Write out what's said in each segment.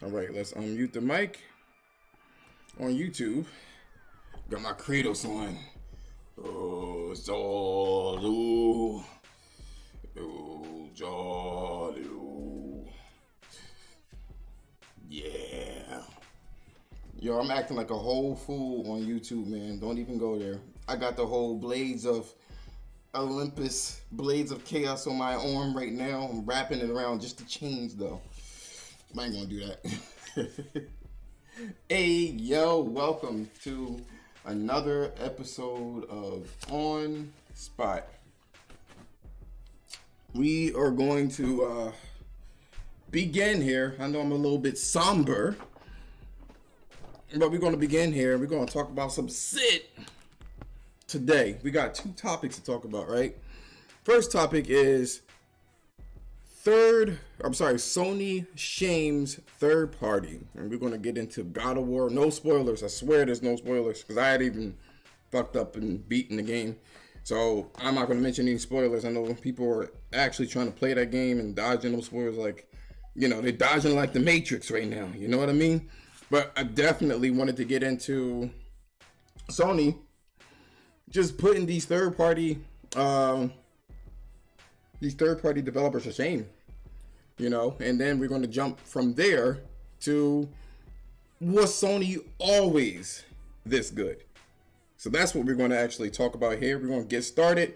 All right, let's unmute the mic on YouTube. Got my Kratos on. Oh, Zolu. Oh, Zolu. Yeah. Yo, I'm acting like a whole fool on YouTube, man. Don't even go there. I got the whole Blades of Olympus, Blades of Chaos on my arm right now. I'm wrapping it around just to change, though. I ain't gonna do that. Hey, yo, welcome to another episode of On Spot. We are going to begin here. I know I'm a little bit somber, but we're going to begin here. We're going to talk about some shit today. We got two topics to talk about, right? First topic is Sony shames third party. And we're going to get into God of War. No spoilers. I swear there's no spoilers because I had even fucked up and beaten the game. So I'm not going to mention any spoilers. I know people are actually trying to play that game and dodging those spoilers like, you know, they're dodging like the Matrix right now. You know what I mean? But I definitely wanted to get into Sony just putting these third party developers to shame. You know, and then we're going to jump from there to, was Sony always this good? So that's what we're going to actually talk about here. We're going to get started.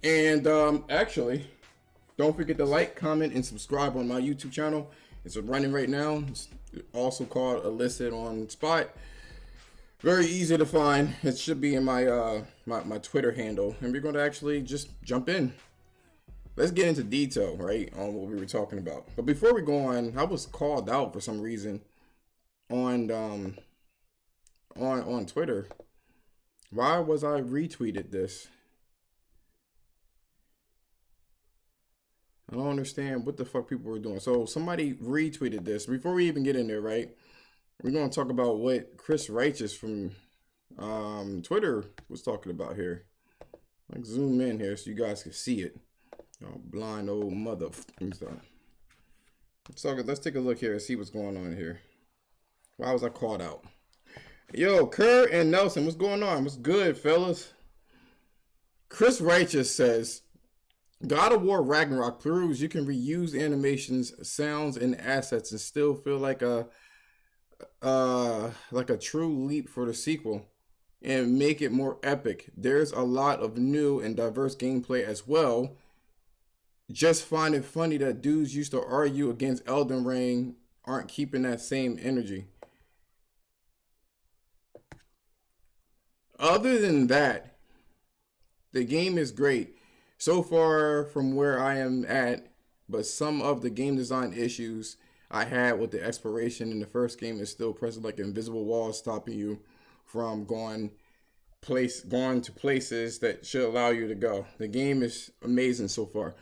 And actually, don't forget to like, comment, and subscribe on my YouTube channel. It's running right now. It's also called Illicit on Spot. Very easy to find. It should be in my my Twitter handle. And we're going to actually just jump in. Let's get into detail, right, on what we were talking about. But before we go on, I was called out for some reason on Twitter. Why was I retweeted this? I don't understand what the fuck people were doing. So somebody retweeted this. Before we even get in there, right, we're going to talk about what Chris Righteous from Twitter was talking about here. Like zoom in here so you guys can see it. Oh, blind old mother. So let's take a look here and see what's going on here. Why was I called out? Yo, Kerr and Nelson, what's going on? What's good, fellas? Chris Righteous says, God of War Ragnarok proves you can reuse animations, sounds, and assets and still feel like a true leap for the sequel and make it more epic. There's a lot of new and diverse gameplay as well. Just find it funny that dudes used to argue against Elden Ring aren't keeping that same energy. Other than that, the game is great so far from where I am at, but some of the game design issues I had with the exploration in the first game is still present, like invisible walls stopping you from going to places that should allow you to go. The game is amazing so far.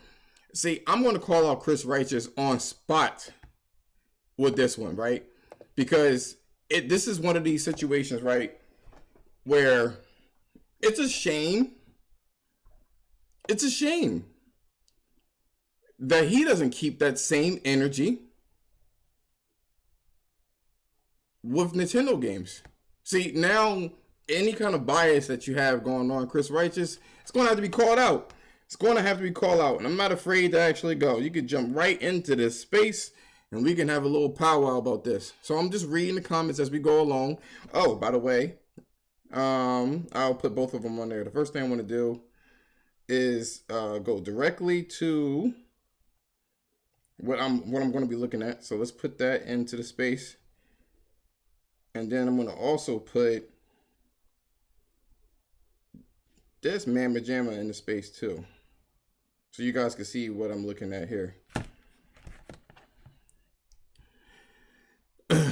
See, I'm going to call out Chris Righteous on spot with this one, right? Because this is one of these situations, right, where it's a shame. It's a shame that he doesn't keep that same energy with Nintendo games. See, now any kind of bias that you have going on, Chris Righteous, it's going to have to be called out. It's going to have to be called out, and I'm not afraid to actually go. You could jump right into this space, and we can have a little powwow about this. So I'm just reading the comments as we go along. Oh, by the way, I'll put both of them on there. The first thing I want to do is go directly to what I'm going to be looking at. So let's put that into the space, and then I'm going to also put this Mamma Jamma in the space too. So you guys can see what I'm looking at here.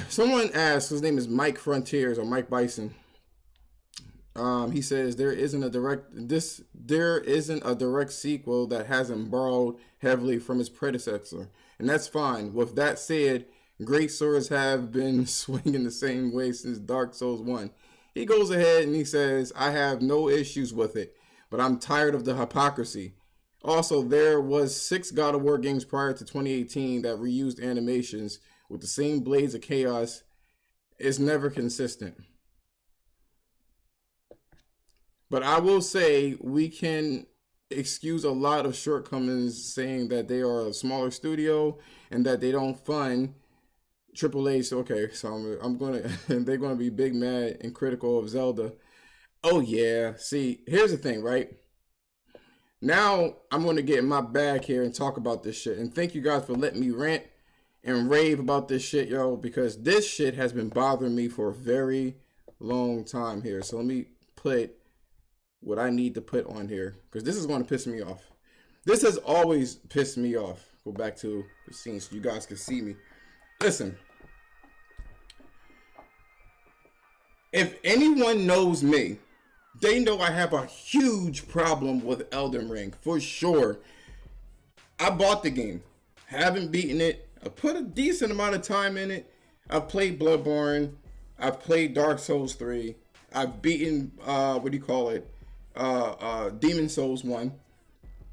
Someone asked, his name is Mike Frontiers or Mike Bison. He says there isn't a direct sequel that hasn't borrowed heavily from its predecessor, and that's fine. With that said, great swords have been swinging the same way since Dark Souls 1. He goes ahead and he says, I have no issues with it, but I'm tired of the hypocrisy. Also, there was 6 God of War games prior to 2018 that reused animations with the same blades of chaos is never consistent. But I will say we can excuse a lot of shortcomings saying that they are a smaller studio and that they don't fund AAA. So okay, so I'm gonna they're gonna be big mad and critical of Zelda. Oh yeah, see, here's the thing, right? Now I'm gonna get in my bag here and talk about this shit. And thank you guys for letting me rant and rave about this shit, yo, because this shit has been bothering me for a very long time here. So let me put what I need to put on here, because this is going to piss me off. This has always pissed me off. Go back to the scene so you guys can see me. Listen, if anyone knows me, they know I have a huge problem with Elden Ring, for sure. I bought the game, haven't beaten it. I put a decent amount of time in it. I've played Bloodborne. I've played Dark Souls 3. I've beaten, Demon Souls 1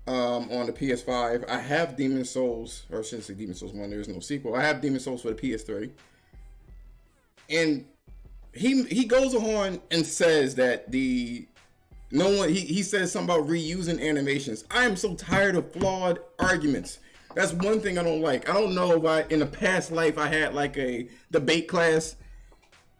on the PS5. I have Demon Souls, or I shouldn't say Demon Souls 1, there's no sequel. I have Demon Souls for the PS3. And he goes on and says that he says something about reusing animations. I am so tired of flawed arguments. That's one thing I don't like. I don't know if in a past life I had like a debate class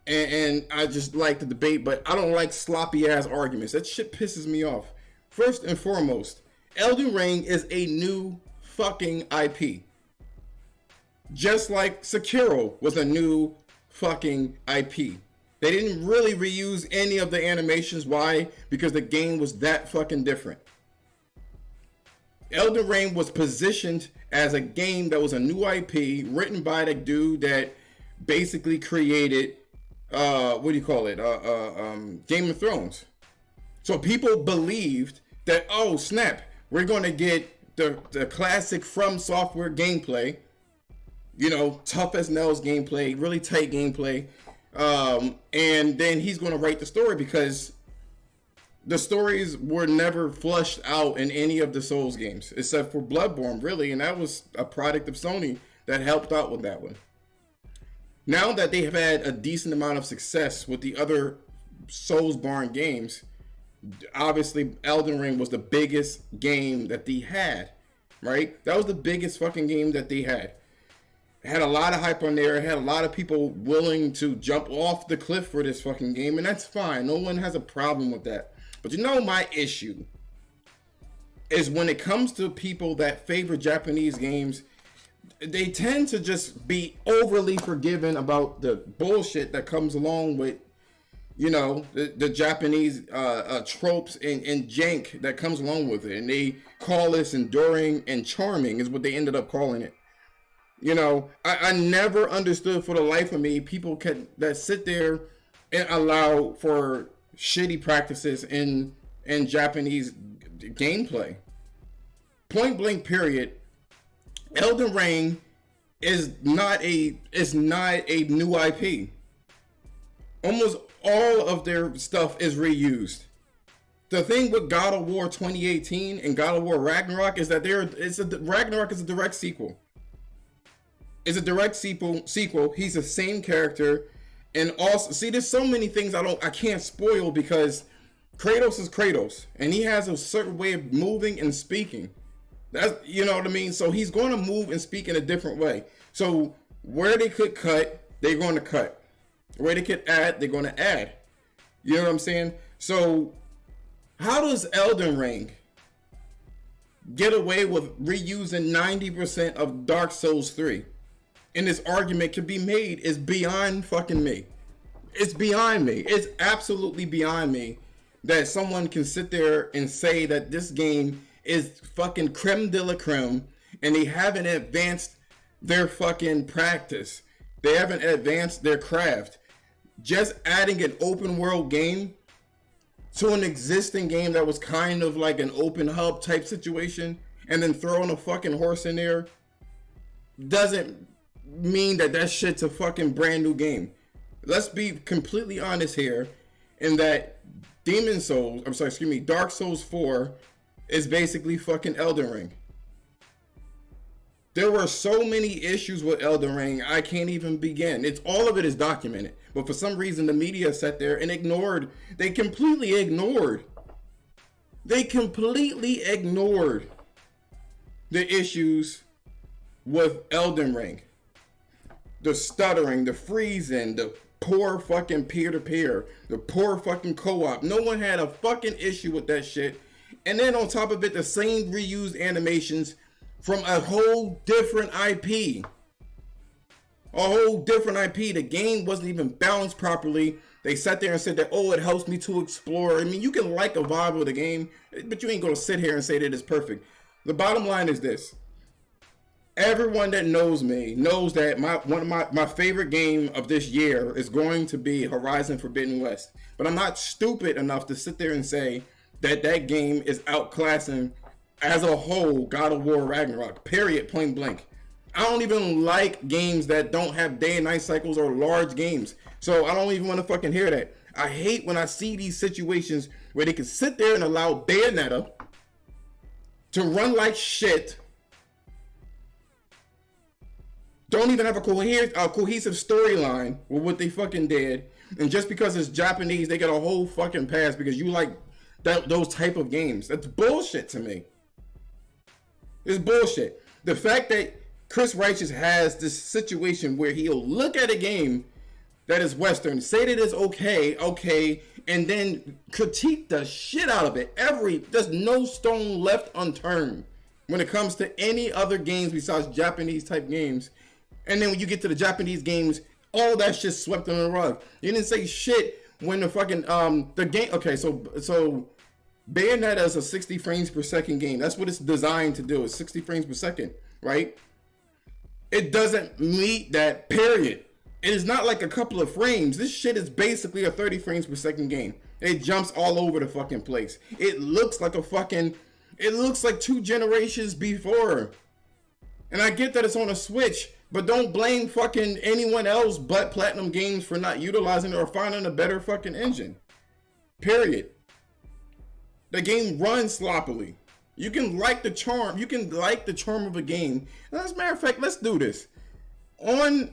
and I just like the debate, but I don't like sloppy ass arguments. That shit pisses me off. First and foremost, Elden Ring is a new fucking IP. Just like Sekiro was a new fucking IP. They didn't really reuse any of the animations. Why? Because the game was that fucking different. Elden Ring was positioned as a game that was a new IP written by the dude that basically created Game of Thrones. So people believed that, oh snap, we're gonna get the classic From Software gameplay, tough as nails gameplay, really tight gameplay, and then he's gonna write the story, because the stories were never flushed out in any of the Souls games, except for Bloodborne, really, and that was a product of Sony that helped out with that one. Now that they have had a decent amount of success with the other Soulsborne games, obviously Elden Ring was the biggest game that they had, right? That was the biggest fucking game that they had. It had a lot of hype on there. It had a lot of people willing to jump off the cliff for this fucking game, and that's fine. No one has a problem with that. But my issue is when it comes to people that favor Japanese games, they tend to just be overly forgiving about the bullshit that comes along with, the Japanese tropes and jank that comes along with it. And they call this enduring and charming is what they ended up calling it. I never understood for the life of me people that sit there and allow for shitty practices in Japanese gameplay. Point blank period. Elden Ring is not a new IP. Almost all of their stuff is reused. The thing with God of War 2018 and God of War Ragnarok is that Ragnarok is a direct sequel. It's a direct sequel. He's the same character. And also, see, there's so many things I can't spoil, because Kratos is Kratos, and he has a certain way of moving and speaking. That's, you know what I mean? So he's going to move and speak in a different way. So where they could cut, they're going to cut. Where they could add, they're going to add. You know what I'm saying? So how does Elden Ring get away with reusing 90% of Dark Souls 3? And this argument can be made is beyond fucking me. It's beyond me. It's absolutely beyond me that someone can sit there and say that this game is fucking creme de la creme and they haven't advanced their fucking practice. They haven't advanced their craft. Just adding an open world game to an existing game that was kind of like an open hub type situation, and then throwing a fucking horse in there doesn't mean that shit's a fucking brand new game. Let's be completely honest here, in that Dark Souls 4 is basically fucking Elden Ring. There were so many issues with Elden Ring, I can't even begin. All of it is documented. But for some reason, the media sat there and they completely ignored the issues with Elden Ring. The stuttering, the freezing, the poor fucking peer-to-peer, the poor fucking co-op. No one had a fucking issue with that shit. And then on top of it, the same reused animations from a whole different IP. A whole different IP. The game wasn't even balanced properly. They sat there and said that, oh, it helps me to explore. I mean, you can like a vibe of the game, but you ain't gonna sit here and say that it's perfect. The bottom line is this. Everyone that knows me knows that one of my favorite game of this year is going to be Horizon Forbidden West. But I'm not stupid enough to sit there and say that that game is outclassing as a whole God of War Ragnarok. Period. Point blank. I don't even like games that don't have day and night cycles or large games. So I don't even want to fucking hear that. I hate when I see these situations where they can sit there and allow Bayonetta to run like shit. Don't even have a cohesive storyline with what they fucking did. And just because it's Japanese, they get a whole fucking pass because you like those type of games. That's bullshit to me. It's bullshit. The fact that Chris Righteous has this situation where he'll look at a game that is Western, say that it's okay, and then critique the shit out of it. There's no stone left unturned when it comes to any other games besides Japanese type games. And then when you get to the Japanese games, all that shit swept under the rug. You didn't say shit when the fucking the game. Okay, so Bayonetta is a 60 frames per second game. That's what it's designed to do. It's 60 frames per second, right? It doesn't meet that, period. It is not like a couple of frames. This shit is basically a 30 frames per second game. It jumps all over the fucking place. It looks like it looks like 2 generations before. And I get that it's on a Switch, but don't blame fucking anyone else but Platinum Games for not utilizing it or finding a better fucking engine. Period. The game runs sloppily. You can like the charm. You can like the charm of a game. And as a matter of fact, let's do this. On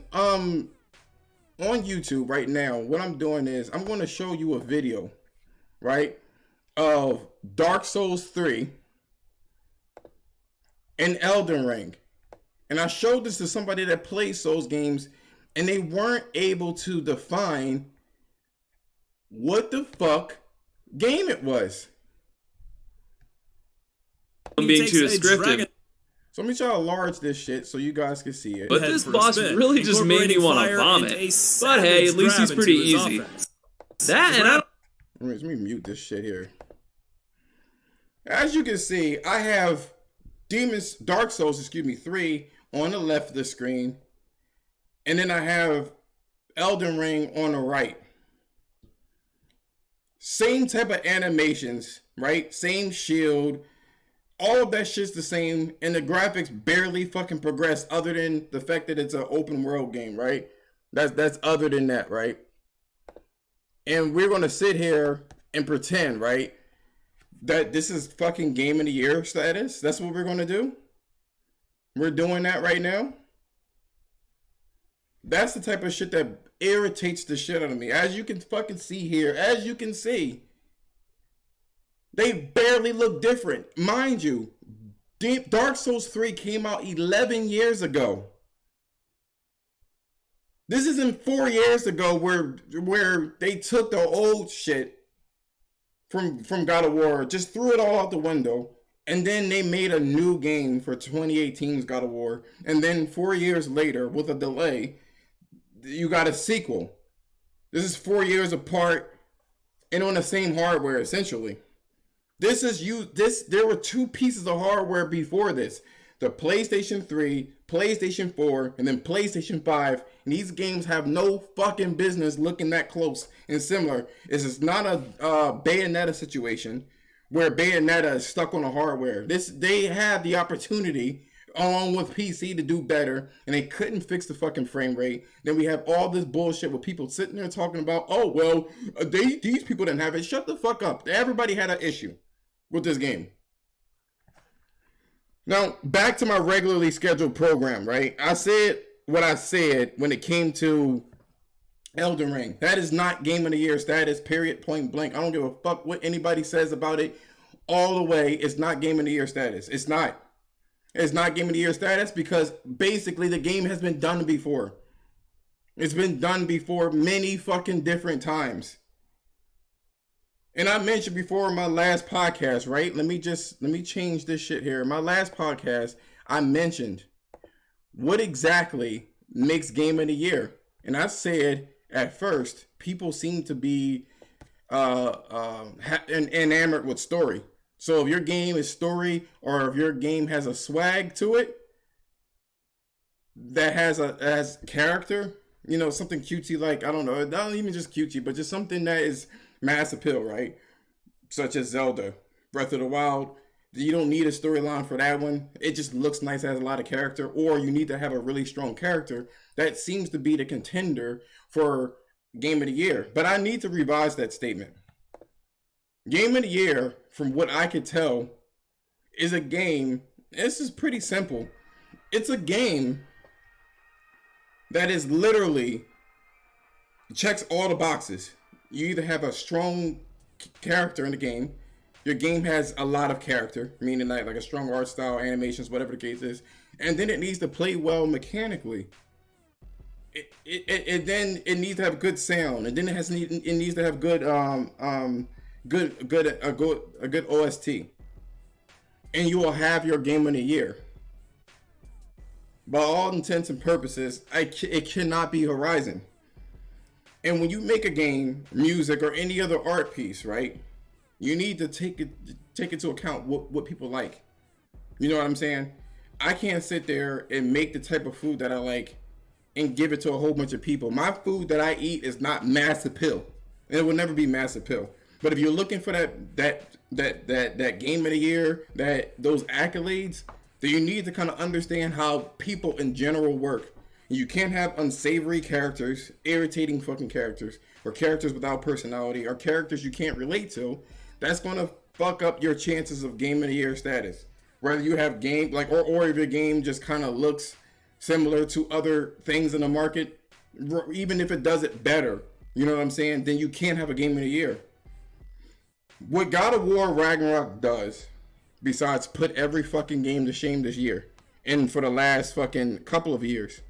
YouTube right now, what I'm doing is I'm going to show you a video, right, of Dark Souls 3 and Elden Ring. And I showed this to somebody that plays Souls games, and they weren't able to define what the fuck game it was. I'm being too descriptive. So let me try to enlarge this shit so you guys can see it. But this boss really just made me want to vomit. But hey, at least he's pretty easy. That and I don't... Let me mute this shit here. As you can see, I have Dark Souls 3 on the left of the screen. And then I have Elden Ring on the right. Same type of animations, right? Same shield. All of that shit's the same, and the graphics barely fucking progress other than the fact that it's an open world game, right? That's other than that, right? And we're gonna sit here and pretend, right, that this is fucking Game of the Year status. That's what we're gonna do. We're doing that right now. That's the type of shit that irritates the shit out of me. As you can fucking see here, as you can see, they barely look different. Mind you, Dark Souls 3 came out 11 years ago. This isn't 4 years ago where they took the old shit from God of War, just threw it all out the window, and then they made a new game for 2018's God of War. And then 4 years later, with a delay, you got a sequel. This is 4 years apart and on the same hardware, essentially. There were 2 pieces of hardware before this. The PlayStation 3, PlayStation 4, and then PlayStation 5. And these games have no fucking business looking that close and similar. This is not a Bayonetta situation where Bayonetta is stuck on the hardware. They had the opportunity, along with PC, to do better, and they couldn't fix the fucking frame rate. Then we have all this bullshit with people sitting there talking about, oh, well, these people didn't have it. Shut the fuck up. Everybody had an issue with this game. Now, back to my regularly scheduled program, right? I said what I said when it came to Elden Ring. That is not Game of the Year status, period, point blank. I don't give a fuck what anybody says about it. All the way, it's not Game of the Year status. It's not. It's not Game of the Year status because basically the game has been done before. It's been done before many fucking different times. And I mentioned before in my last podcast, right? Let me change this shit here. In my last podcast, I mentioned what exactly makes Game of the Year. And I said at first, people seem to be enamored with story. So if your game is story or if your game has a swag to it that has character, you know, something cutesy like, I don't know, not even just cutesy, but just something that is mass appeal, right? Such as Zelda, Breath of the Wild. You don't need a storyline for that one. It just looks nice, has a lot of character, or you need to have a really strong character. That seems to be the contender for Game of the Year. But I need to revise that statement. Game of the Year, from what I could tell, is a game. This is pretty simple. It's a game that is literally checks all the boxes. You either have a strong character in the game. Your game has a lot of character, meaning like a strong art style, animations, whatever the case is, and then it needs to play well mechanically. It needs to have good sound, and then it needs to have good a good OST, and you will have your Game of the Year. By all intents and purposes, it cannot be Horizon. And when you make a game, music, or any other art piece, right, you need to take into account what people like. You know what I'm saying? I can't sit there and make the type of food that I like and give it to a whole bunch of people. My food that I eat is not mass appeal. And it will never be mass appeal. But if you're looking for that Game of the Year, those accolades, then you need to kind of understand how people in general work. You can't have unsavory characters, irritating fucking characters, or characters without personality, or characters you can't relate to. That's going to fuck up your chances of Game of the Year status. Whether you have game, like, or if your game just kind of looks similar to other things in the market, even if it does it better, you know what I'm saying, then you can't have a Game of the Year. What God of War Ragnarok does, besides put every fucking game to shame this year, and for the last fucking couple of years,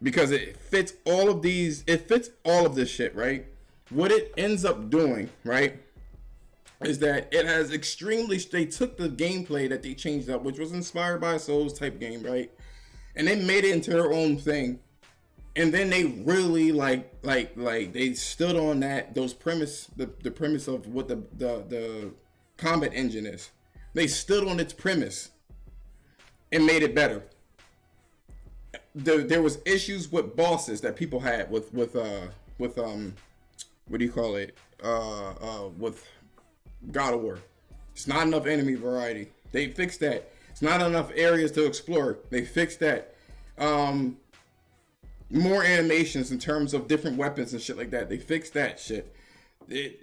because it fits all of this shit, right? What it ends up doing, right, is that it has they took the gameplay that they changed up, which was inspired by a Souls type game, right? And they made it into their own thing. And then they really they stood on the premise of what the combat engine is. They stood on its premise and made it better. There was issues with bosses that people had with what do you call it? With God of War. It's not enough enemy variety. They fixed that. It's not enough areas to explore. They fixed that. More animations in terms of different weapons and shit like that. They fixed that shit. The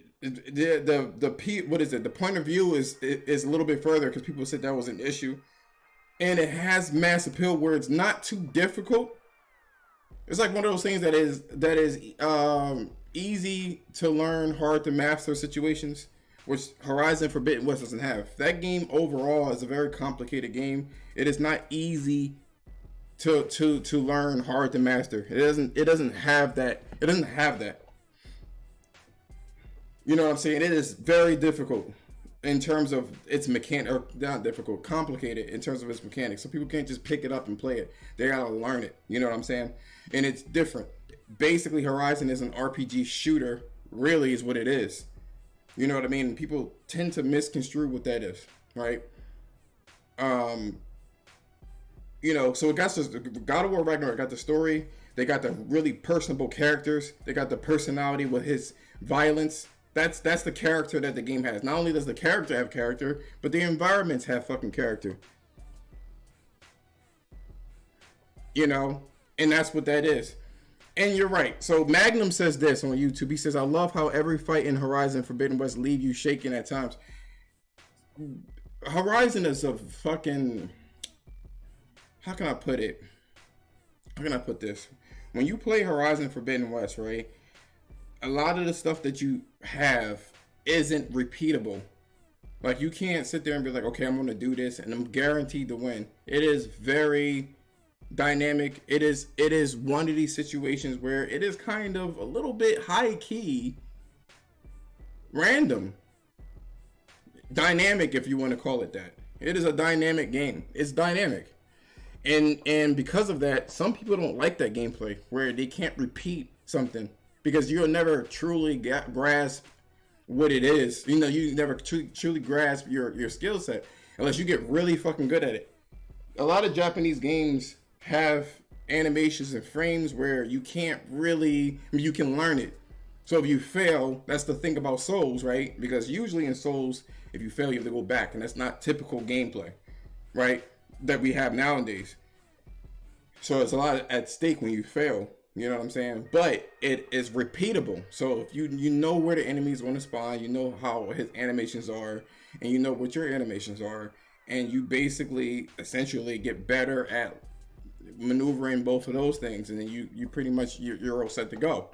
point of view is a little bit further because people said that was an issue. And it has mass appeal where it's not too difficult. It's like one of those things that is easy to learn, hard to master situations, which Horizon Forbidden West doesn't have. That game overall is a very complicated game. It is not easy to learn, hard to master. It doesn't have that. It doesn't have that. You know what I'm saying? It is very difficult in terms of its mechanic, or not difficult, complicated in terms of its mechanics. So people can't just pick it up and play it. They gotta learn it. You know what I'm saying? And it's different. Basically, Horizon is an RPG shooter. Really, is what it is. You know what I mean? People tend to misconstrue what that is, right? You know, so it got God of War Ragnarok got the story. They got the really personable characters. They got the personality with his violence. That's the character that the game has. Not only does the character have character, but the environments have fucking character. You know, and that's what that is. And you're right. So Magnum says this on YouTube. He says, "I love how every fight in Horizon Forbidden West leave you shaking at times." Horizon is a fucking, how can I put it? How can I put this? When you play Horizon Forbidden West, right? A lot of the stuff that you have isn't repeatable. Like, you can't sit there and be like, okay, I'm going to do this and I'm guaranteed to win. It is very dynamic. It is one of these situations where it is kind of a little bit high key random. Dynamic, if you want to call it that. It is a dynamic game. It's dynamic. And because of that, some people don't like that gameplay where they can't repeat something because you'll never truly grasp what it is. You know, you never truly grasp your skill set unless you get really fucking good at it. A lot of Japanese games have animations and frames where you can't really, you can learn it. So if you fail, that's the thing about Souls, right? Because usually in Souls, if you fail, you have to go back, and that's not typical gameplay, right? That we have nowadays. So it's a lot at stake when you fail. You know what I'm saying? But it is repeatable. So if you know where the enemies want to spawn, you know how his animations are, and you know what your animations are, and you basically essentially get better at maneuvering both of those things, and then you pretty much you're all set to go.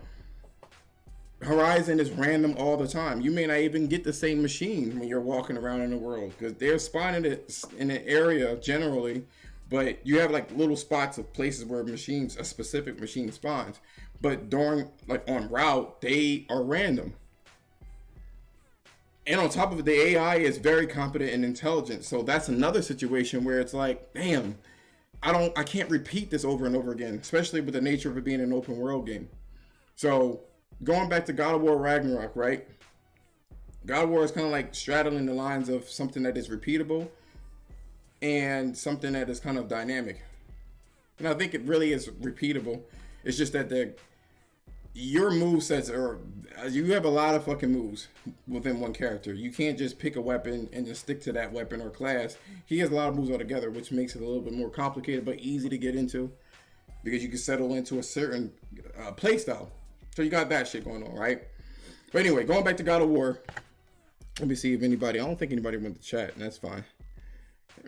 Horizon is random all the time. You may not even get the same machine when you're walking around in the world because they're spawning it in an area generally, but you have like little spots of places where a specific machine spawns. But during, like on route, they are random. And on top of it, the AI is very competent and intelligent. So that's another situation where it's like, damn, I can't repeat this over and over again, especially with the nature of it being an open world game. So going back to God of War Ragnarok, right? God of War is kind of like straddling the lines of something that is repeatable and something that is kind of dynamic. And I think it really is repeatable. It's just that your movesets you have a lot of fucking moves within one character. You can't just pick a weapon and just stick to that weapon or class. He has a lot of moves altogether, which makes it a little bit more complicated but easy to get into because you can settle into a certain play style. So you got that shit going on, right? But anyway, going back to God of War. Let me see if anybody, I don't think anybody went to chat, and that's fine.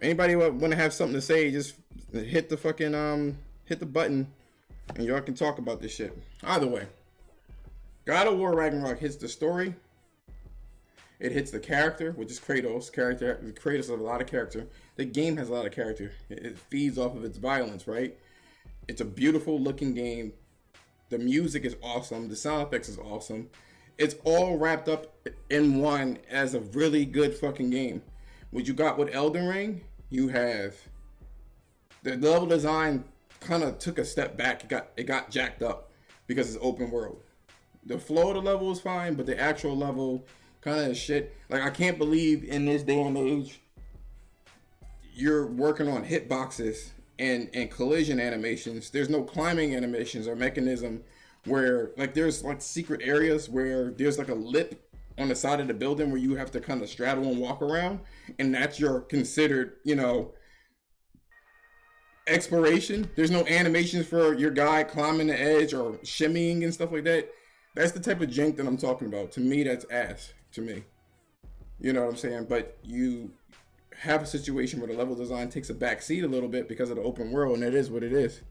Anybody want to have something to say, just hit the fucking, hit the button, and y'all can talk about this shit. Either way, God of War Ragnarok hits the story. It hits the character, which is Kratos. Kratos has a lot of character. The game has a lot of character. It feeds off of its violence, right? It's a beautiful looking game. The music is awesome. The sound effects is awesome. It's all wrapped up in one as a really good fucking game. What you got with Elden Ring, you have the level design kind of took a step back. It got jacked up because it's open world. The flow of the level is fine, but the actual level kind of shit. Like, I can't believe in this day and age you're working on hitboxes and collision animations. There's no climbing animations or mechanism where, like, there's like secret areas where there's like a lip on the side of the building where you have to kind of straddle and walk around, and that's your considered, exploration. There's no animations for your guy climbing the edge or shimmying and stuff like that. That's the type of jank that I'm talking about. To me, that's ass. To me, you know what I'm saying? But you have a situation where the level design takes a back seat a little bit because of the open world, and it is what it is.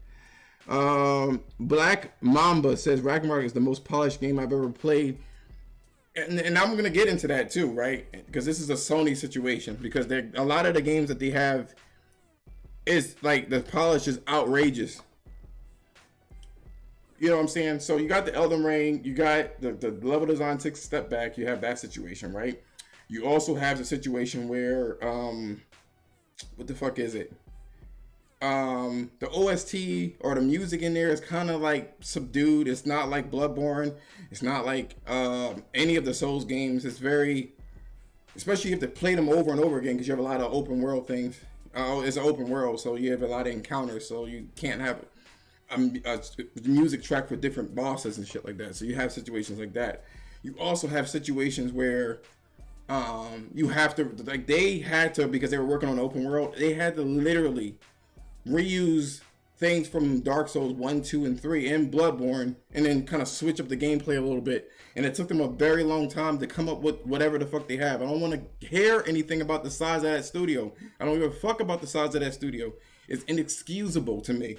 Black Mamba says Ragnarok is the most polished game I've ever played, and I'm gonna get into that too, right? Because this is a Sony situation, because a lot of the games that they have is like the polish is outrageous. You know what I'm saying? So you got the Elden Ring, you got the level design takes a step back. You have that situation, right? You also have the situation where, what the fuck is it? The OST or the music in there is kind of like subdued. It's not like Bloodborne. It's not like any of the Souls games. It's very, especially you have to play them over and over again because you have a lot of open world things. It's an open world, so you have a lot of encounters, so you can't have a music track for different bosses and shit like that. So you have situations like that. You also have situations where you have to, like, they had to, because they were working on open world, they had to literally reuse things from Dark Souls 1, 2, and 3 and Bloodborne, and then kind of switch up the gameplay a little bit. And it took them a very long time to come up with whatever the fuck they have. I don't want to hear anything about the size of that studio. I don't give a fuck about the size of that studio. It's inexcusable to me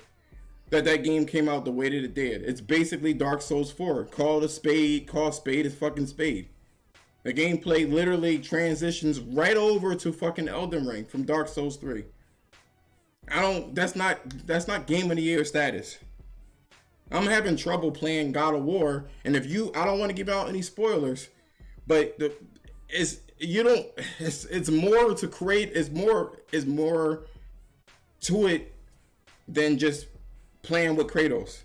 that game came out the way that it did. It's basically Dark Souls 4. Call a spade is fucking spade. The gameplay literally transitions right over to fucking Elden Ring from Dark Souls 3. That's not Game of the Year status. I'm having trouble playing God of War, and I don't want to give out any spoilers, but it's more to create, it's more to it than just playing with Kratos.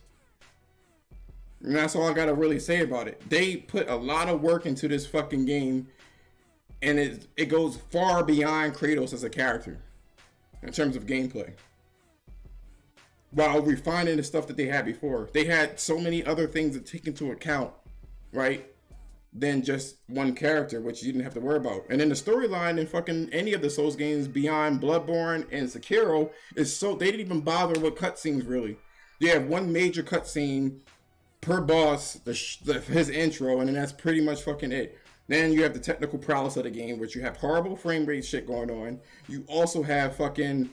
And that's all I gotta really say about it. They put a lot of work into this fucking game, and it goes far beyond Kratos as a character in terms of gameplay, while refining the stuff that they had before. They had so many other things to take into account, right, than just one character, which you didn't have to worry about. And then the storyline in fucking any of the Souls games beyond Bloodborne and Sekiro they didn't even bother with cutscenes, really. You have one major cutscene per boss, his intro, and then that's pretty much fucking it. Then you have the technical prowess of the game, which you have horrible frame rate shit going on. You also have fucking,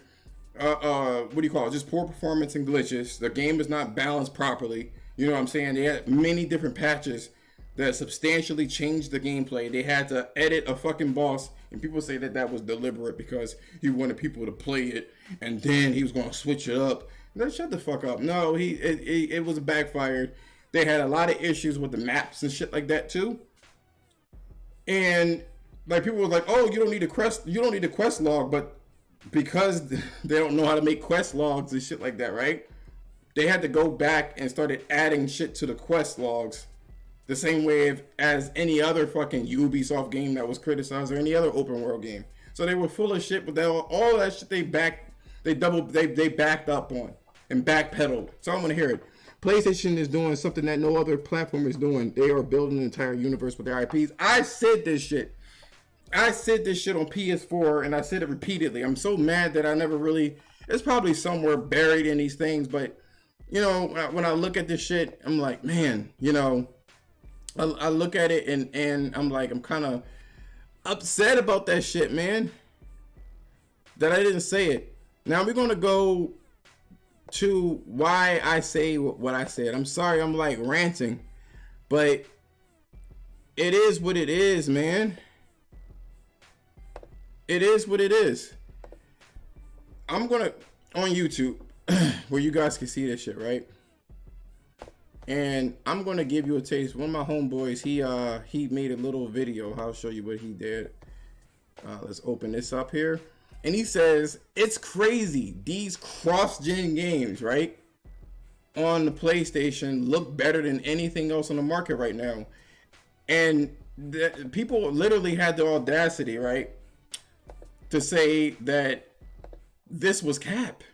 what do you call it? Just poor performance and glitches. The game is not balanced properly. You know what I'm saying? They had many different patches that substantially changed the gameplay. They had to edit a fucking boss, and people say that was deliberate because he wanted people to play it, and then he was going to switch it up. No, shut the fuck up. No, it was backfired. They had a lot of issues with the maps and shit like that too. And like people were like, "Oh, you don't need a quest log," but because they don't know how to make quest logs and shit like that, right? They had to go back and started adding shit to the quest logs, the same way as any other fucking Ubisoft game that was criticized or any other open world game. So they were full of shit, but all that shit they backed up on and backpedaled. So I want to hear it. PlayStation is doing something that no other platform is doing. They are building an entire universe with their IPs. I said this shit on PS4, and I said it repeatedly. I'm so mad that I never really... It's probably somewhere buried in these things, but, you know, when I look at this shit, I'm like, man, you know... I look at it, and I'm like, I'm kind of upset about that shit, man. That I didn't say it. Now we're going to go to why I say what I said. I'm sorry I'm like ranting, but it is what it is, man. It is what it is. I'm gonna on YouTube where you guys can see this shit, right? And I'm gonna give you a taste. One of my homeboys, he made a little video. I'll show you what he did. Let's open this up here. And he says, it's crazy. These cross-gen games, right, on the PlayStation look better than anything else on the market right now. And people literally had the audacity, right, to say that this was cap.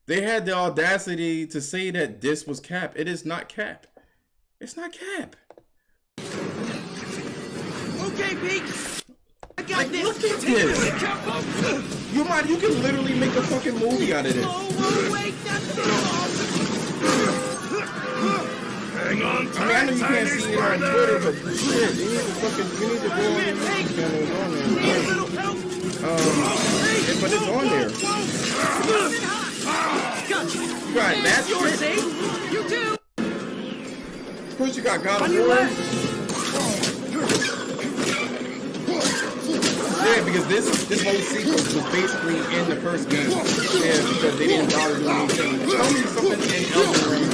They had the audacity to say that this was cap. It is not cap. It's not cap. Okay, Pete. I got Like, this. look at this. You can literally make a fucking movie out of this. Oh, wait, that's hang on. I mean, I know you can't see it on Twitter, but shit, you need to go on the YouTube channel on there. But it's on there. You got that yours, eh? You do. Of course, you got God of War. Yeah, because this whole sequence was basically in the first game. Yeah, because they didn't bother doing anything. Tell me something in Elden Ring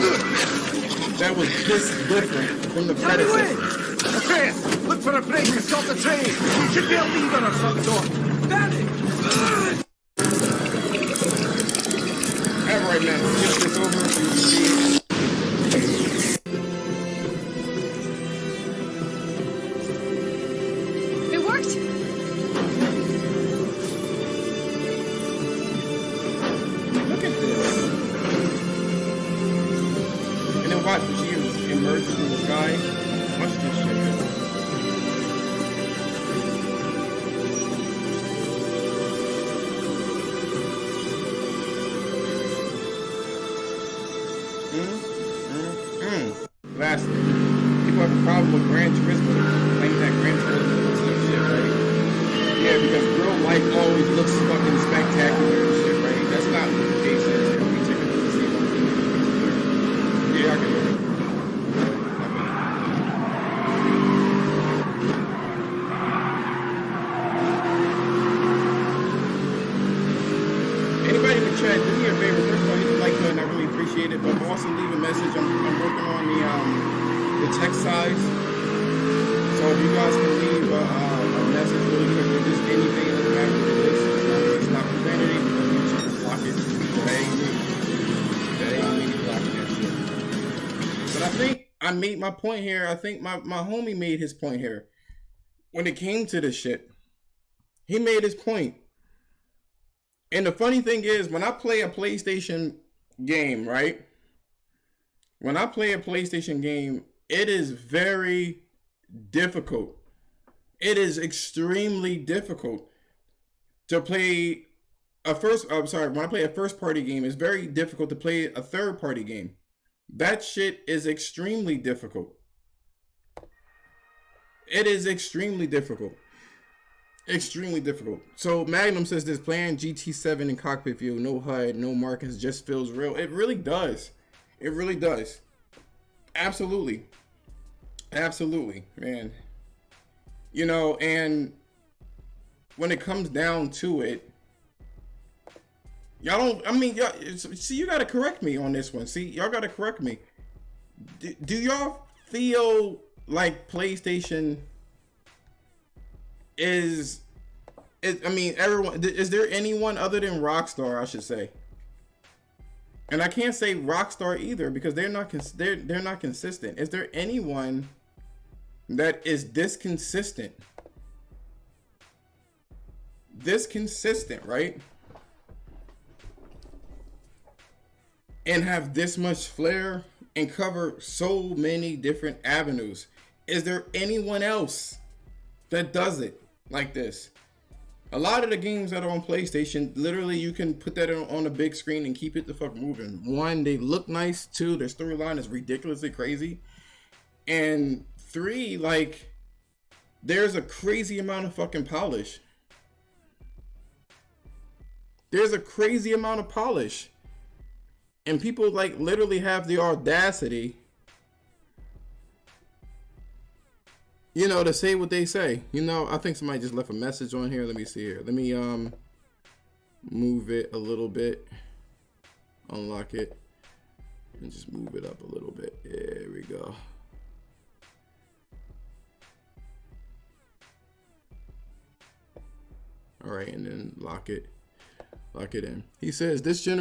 that was this different from the predecessor. Chris, look for a break to stop the train. Should be a lever or some sort. Danny! Alright, man, skip this over. You can see it. It worked! Look at this. And then watch when she emerges in the sky. Watch this shit. chat, do me a favor. First of all, hit the like button. I really appreciate it. But also leave a message. I'm working on the text size. So if you guys can leave a message really quick with just anything, it doesn't matter what it is. It's not profanity. You just block it. That ain't me blocking that shit. But I think I made my point here. I think my homie made his point here. When it came to this shit, he made his point. And the funny thing is, when I play a PlayStation game, right? When I play a PlayStation game, it is very difficult. It is extremely difficult to play when I play a first party game, it's very difficult to play a third party game. That shit is extremely difficult. It is extremely difficult. Extremely difficult. So Magnum says this, playing GT7 in cockpit view, no HUD, no markings, just feels real. It really does. It really does. Absolutely. Absolutely, man. You know, and when it comes down to it, y'all see, you gotta correct me on this one. See, y'all gotta correct me. Do y'all feel like PlayStation everyone, is there anyone other than Rockstar, I should say? And I can't say Rockstar either because they're not consistent. Is there anyone that is this consistent? This consistent, right? And have this much flair and cover so many different avenues. Is there anyone else that does it like this? A lot of the games that are on PlayStation, literally you can put that on a big screen and keep it the fuck moving. One, they look nice. Two, their storyline is ridiculously crazy. And three, like, there's a crazy amount of fucking polish. There's a crazy amount of polish. And people, like, literally have the audacity, you know, to say what they say. You know, I think somebody just left a message on here. Let me see here. Let me move it a little bit. Unlock it. And just move it up a little bit. There we go. All right, and then lock it in. He says, this gen,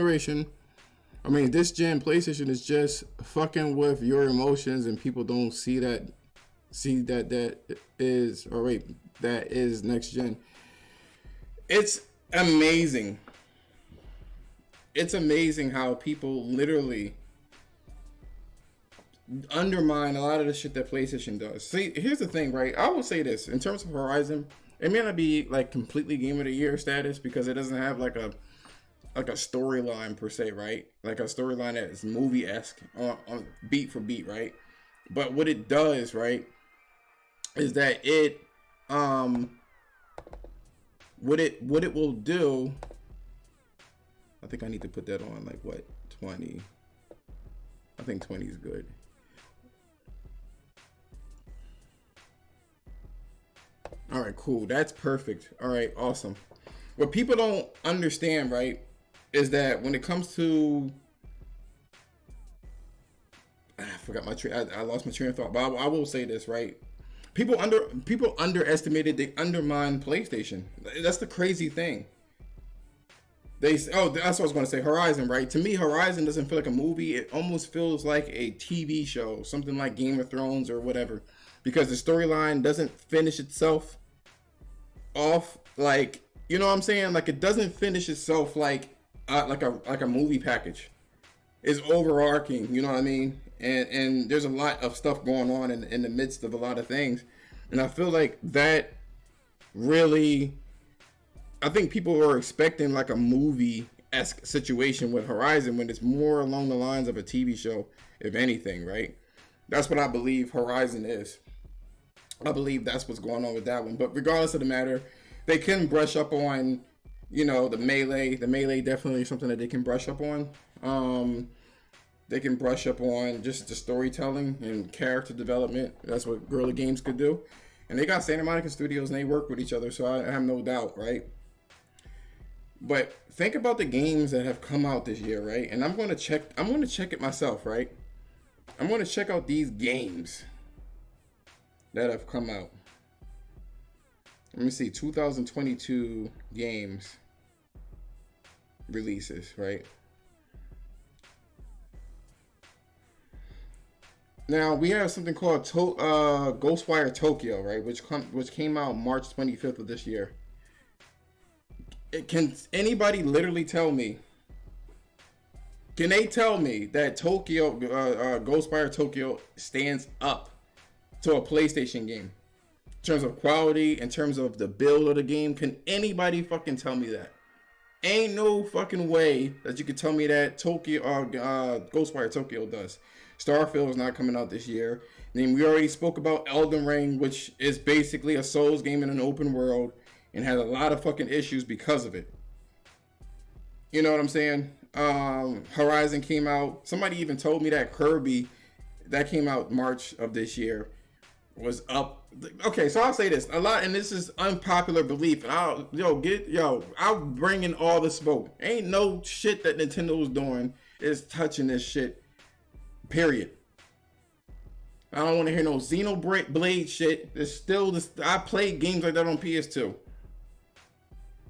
PlayStation is just fucking with your emotions, and people don't see that is next gen. It's amazing. It's amazing how people literally undermine a lot of the shit that PlayStation does. See, here's the thing, right? I will say this, in terms of Horizon, it may not be like completely Game of the Year status because it doesn't have like a storyline per se, right? Like a storyline that is movie-esque on beat for beat, right? But what it does, right, is that it what it will do, I think I need to put that on like what, 20. I think 20 is good. All right, cool. That's perfect. All right, awesome. What people don't understand, right, is that when it comes to, I forgot my train. I lost my train of thought. But I will say this, right? People underestimated. They undermined PlayStation. That's the crazy thing. That's what I was going to say. Horizon, right? To me, Horizon doesn't feel like a movie. It almost feels like a TV show, something like Game of Thrones or whatever, because the storyline doesn't finish itself off like, you know what I'm saying? Like, it doesn't finish itself like a movie package. It's overarching, you know what I mean? And there's a lot of stuff going on in the midst of a lot of things. And I feel like that really, I think people are expecting like a movie-esque situation with Horizon when it's more along the lines of a TV show, if anything, right? That's what I believe Horizon is. I believe that's what's going on with that one. But regardless of the matter, they can brush up on, you know, the melee. The melee definitely is something that they can brush up on. They can brush up on just the storytelling and character development. That's what Guerrilla Games could do. And they got Santa Monica Studios and they work with each other, so I have no doubt, right? But think about the games that have come out this year, right? And I'm gonna check it myself, right? I'm gonna check out these games that have come out. Let me see, 2022 games releases, right? Now we have something called Ghostwire Tokyo, right? Which came out March 25th of this year. Can anybody literally tell me? Can they tell me that Ghostwire Tokyo stands up to a PlayStation game in terms of quality, in terms of the build of the game? Can anybody fucking tell me that? Ain't no fucking way that you could tell me that Ghostwire Tokyo does. Starfield is not coming out this year. Then we already spoke about Elden Ring, which is basically a Souls game in an open world and has a lot of fucking issues because of it. You know what I'm saying? Horizon came out. Somebody even told me that Kirby, that came out March of this year, was up. Okay, so I'll say this a lot, and this is unpopular belief, and I'll bring in all the smoke. Ain't no shit that Nintendo's doing is touching this shit. Period. I don't want to hear no Xenoblade shit. There's still this. I played games like that on PS2.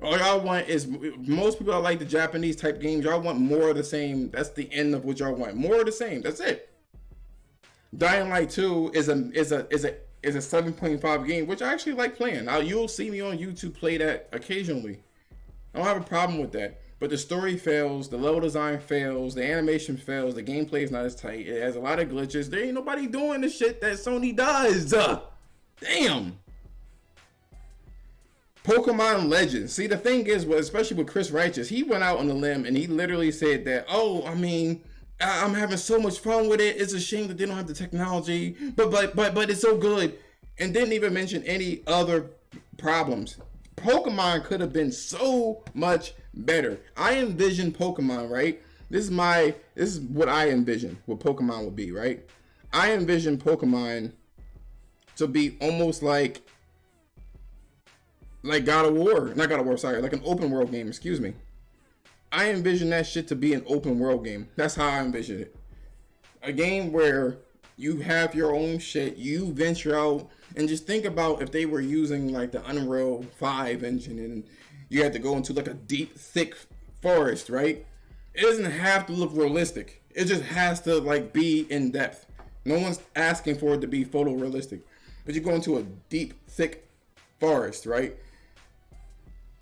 All y'all want is, most people like the Japanese type games. Y'all want more of the same. That's the end of what y'all want. More of the same. That's it. Dying Light 2 is a 7.5 game, which I actually like playing. Now you'll see me on YouTube play that occasionally. I don't have a problem with that. But the story fails, the level design fails, the animation fails, the gameplay is not as tight. It has a lot of glitches. There ain't nobody doing the shit that Sony does. Damn. Pokemon Legends. See, the thing is, especially with Chris Righteous, he went out on the limb and he literally said that, I'm having so much fun with it. It's a shame that they don't have the technology, but it's so good. And didn't even mention any other problems. Pokemon could have been so much better. I envision Pokemon, right? This is what I envision what Pokemon would be, right? I envision Pokemon to be almost like God of War. Not God of War, sorry. Like an open world game, excuse me. I envision that shit to be an open world game. That's how I envision it. A game where you have your own shit, you venture out, and just think about if they were using like the Unreal 5 engine and you had to go into like a deep, thick forest, right? It doesn't have to look realistic. It just has to like be in depth. No one's asking for it to be photorealistic. But you go into a deep, thick forest, right?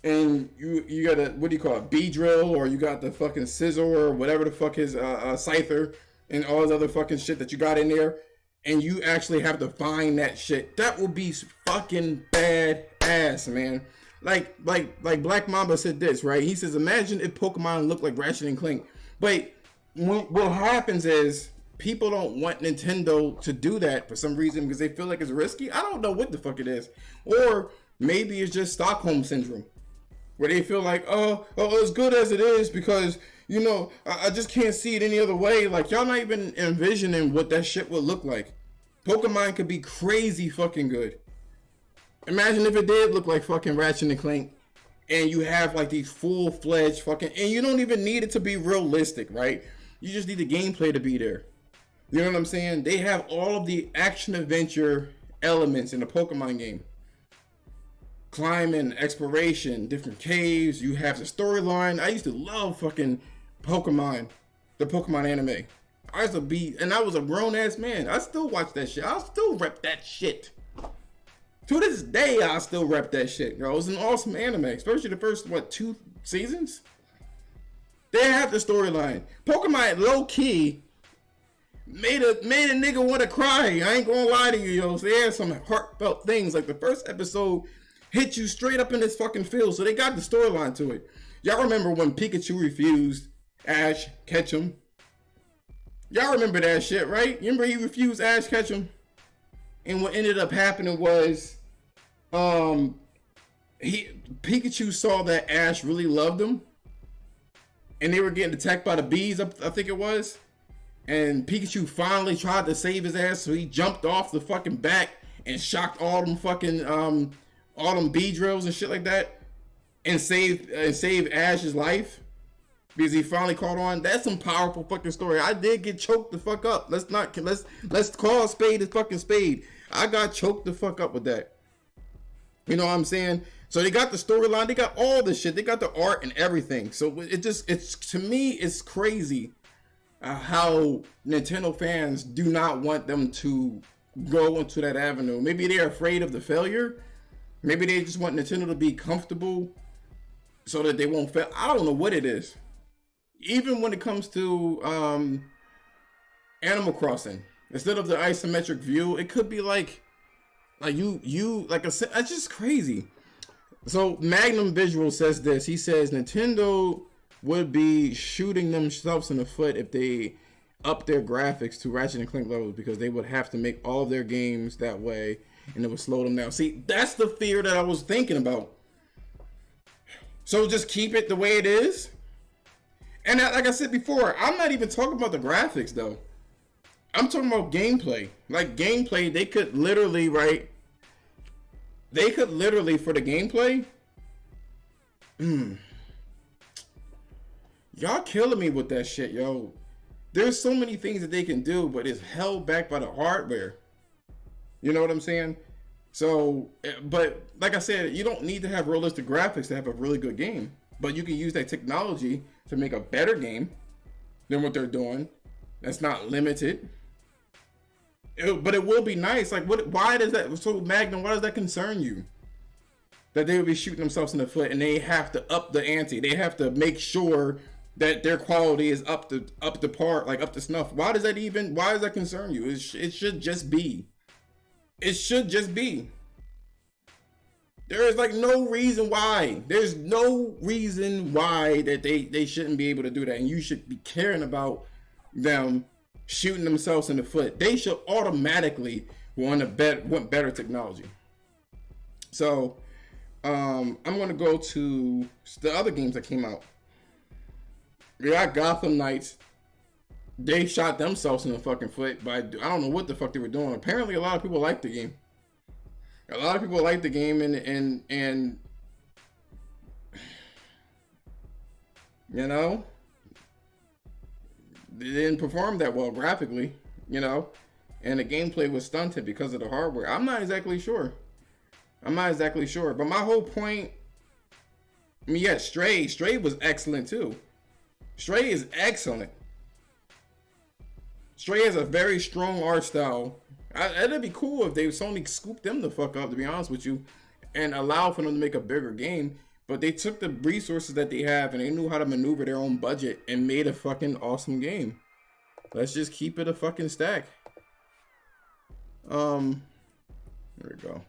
And you got a, what do you call it, Beedrill, or you got the fucking scissor or whatever the fuck is scyther and all this other fucking shit that you got in there, and you actually have to find that shit. That would be fucking badass, man. Like Black Mamba said this, right? He says, imagine if Pokemon looked like Ratchet and Clank. But what happens is people don't want Nintendo to do that for some reason because they feel like it's risky. I don't know what the fuck it is. Or maybe it's just Stockholm Syndrome, where they feel like, oh, as good as it is because, you know, I just can't see it any other way. Like, y'all not even envisioning what that shit would look like. Pokemon could be crazy fucking good. Imagine if it did look like fucking Ratchet and Clank, and you have like these full-fledged fucking, and you don't even need it to be realistic, right? You just need the gameplay to be there. You know what I'm saying? They have all of the action-adventure elements in the Pokemon game. Climbing, exploration, different caves. You have the storyline. I used to love fucking Pokemon, the Pokemon anime. I used to be, and I was a grown-ass man. I still watch that shit. I'll still rep that shit. To this day, I still rep that shit, bro. It was an awesome anime, especially the first, 2 seasons? They have the storyline. Pokemon, low-key, made a nigga want to cry. I ain't gonna lie to you, yo. So they had some heartfelt things. Like the first episode hit you straight up in this fucking field, so they got the storyline to it. Y'all remember when Pikachu refused Ash Ketchum? Y'all remember that shit, right? Remember he refused Ash Ketchum? And what ended up happening was, Pikachu saw that Ash really loved him, and they were getting attacked by the bees, I think it was. And Pikachu finally tried to save his ass, so he jumped off the fucking back and shocked all them fucking, all them bee drills and shit like that. and save Ash's life because he finally caught on. That's some powerful fucking story. I did get choked the fuck up. Let's call a spade a fucking spade. I got choked the fuck up with that. You know what I'm saying? So they got the storyline, they got all the shit, they got the art and everything. So it's to me, it's crazy how Nintendo fans do not want them to go into that avenue. Maybe they're afraid of the failure. Maybe they just want Nintendo to be comfortable so that they won't fail. I don't know what it is. Even when it comes to Animal Crossing, instead of the isometric view, it could be like you like it's just crazy. So Magnum Visual says this. He says Nintendo would be shooting themselves in the foot if they up their graphics to Ratchet and Clank levels, because they would have to make all of their games that way and it would slow them down. See, that's the fear that I was thinking about. So just keep it the way it is. And like I said before, I'm not even talking about the graphics though. I'm talking about gameplay. Like gameplay, they could literally, right? They could literally, for the gameplay, y'all killing me with that shit, yo. There's so many things that they can do, but it's held back by the hardware. You know what I'm saying? So, but like I said, you don't need to have realistic graphics to have a really good game. But you can use that technology to make a better game than what they're doing. That's not limited. But it will be nice. Like, why does that? So Magnum, why does that concern you? That they would be shooting themselves in the foot and they have to up the ante. They have to make sure that their quality is up to par, like up to snuff. Why does that concern you? It should just be. It should just be. There is like no reason why. There's no reason why that they shouldn't be able to do that, and you should be caring about them shooting themselves in the foot. They should automatically want better technology. So I'm gonna go to the other games that came out. We got Gotham Knights. They shot themselves in the fucking foot, but I don't know what the fuck they were doing. Apparently a lot of people liked the game. A lot of people liked the game, and you know, they didn't perform that well graphically, you know, and the gameplay was stunted because of the hardware. I'm not exactly sure, but my whole point, I mean, yeah, Stray was excellent too. Stray is excellent. Stray has a very strong art style. It'd be cool if Sony scooped them the fuck up, to be honest with you, and allow for them to make a bigger game. But they took the resources that they have and they knew how to maneuver their own budget and made a fucking awesome game. Let's just keep it a fucking stack. There we go.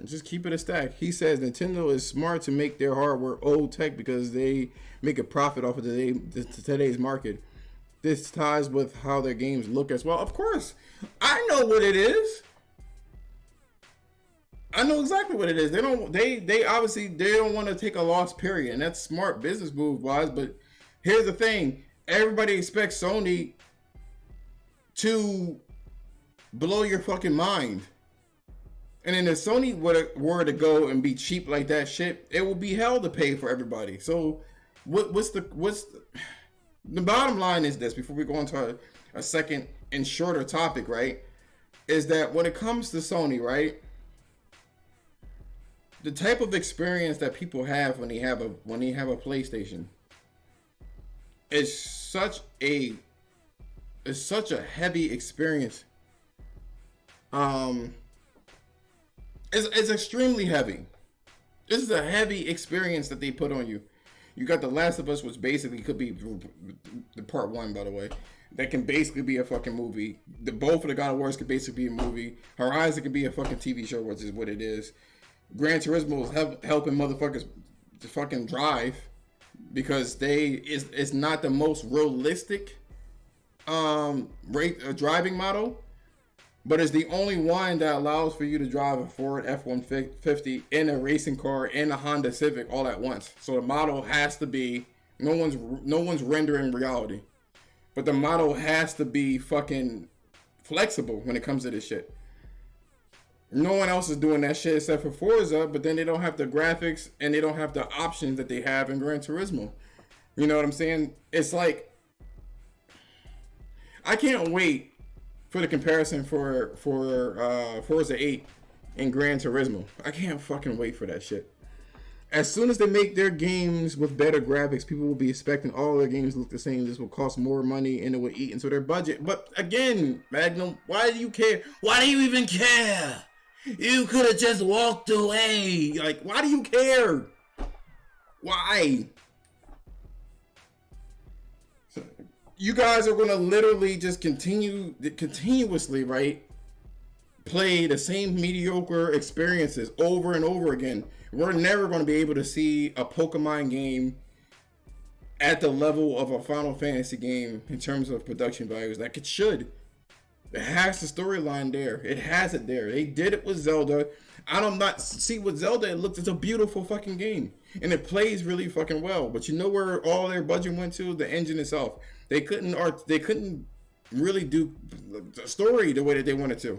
Just keep it a stack. He says Nintendo is smart to make their hardware old tech because they make a profit off of today's market. This ties with how their games look as well. Of course, I know what it is. I know exactly what it is. They obviously don't want to take a loss, period, and that's smart business move wise. But here's the thing: everybody expects Sony to blow your fucking mind. And then if Sony were to go and be cheap like that shit, it will be hell to pay for everybody. So what's the bottom line is this, before we go into a second and shorter topic, right? Is that when it comes to Sony, right? The type of experience that people have when they have a PlayStation is such a heavy experience. It's extremely heavy. This is a heavy experience that they put on you. You got The Last of Us, which basically could be the part 1, by the way. That can basically be a fucking movie. Both of the God of Wars could basically be a movie. Horizon could be a fucking TV show, which is what it is. Gran Turismo is helping motherfuckers to fucking drive because it's not the most realistic driving model. But it's the only one that allows for you to drive a Ford F-150 in a racing car in a Honda Civic all at once. So the model has to be, no one's rendering reality. But the model has to be fucking flexible when it comes to this shit. No one else is doing that shit except for Forza, but then they don't have the graphics and they don't have the options that they have in Gran Turismo. You know what I'm saying? It's like, I can't wait for the comparison for Forza 8 and Gran Turismo. I can't fucking wait for that shit. As soon as they make their games with better graphics, people will be expecting all their games to look the same. This will cost more money and it will eat into their budget. But again, Magnum, why do you care? Why do you even care? You could have just walked away. Like, why do you care? Why? You guys are gonna literally just continuously, right? Play the same mediocre experiences over and over again. We're never going to be able to see a Pokemon game at the level of a Final Fantasy game in terms of production values. Like it should. It has the storyline there. It has it there. They did it with Zelda. I don't not see with Zelda. It looks, it's a beautiful fucking game. And it plays really fucking well. But you know where all their budget went to? The engine itself. They couldn't really do the story the way that they wanted to.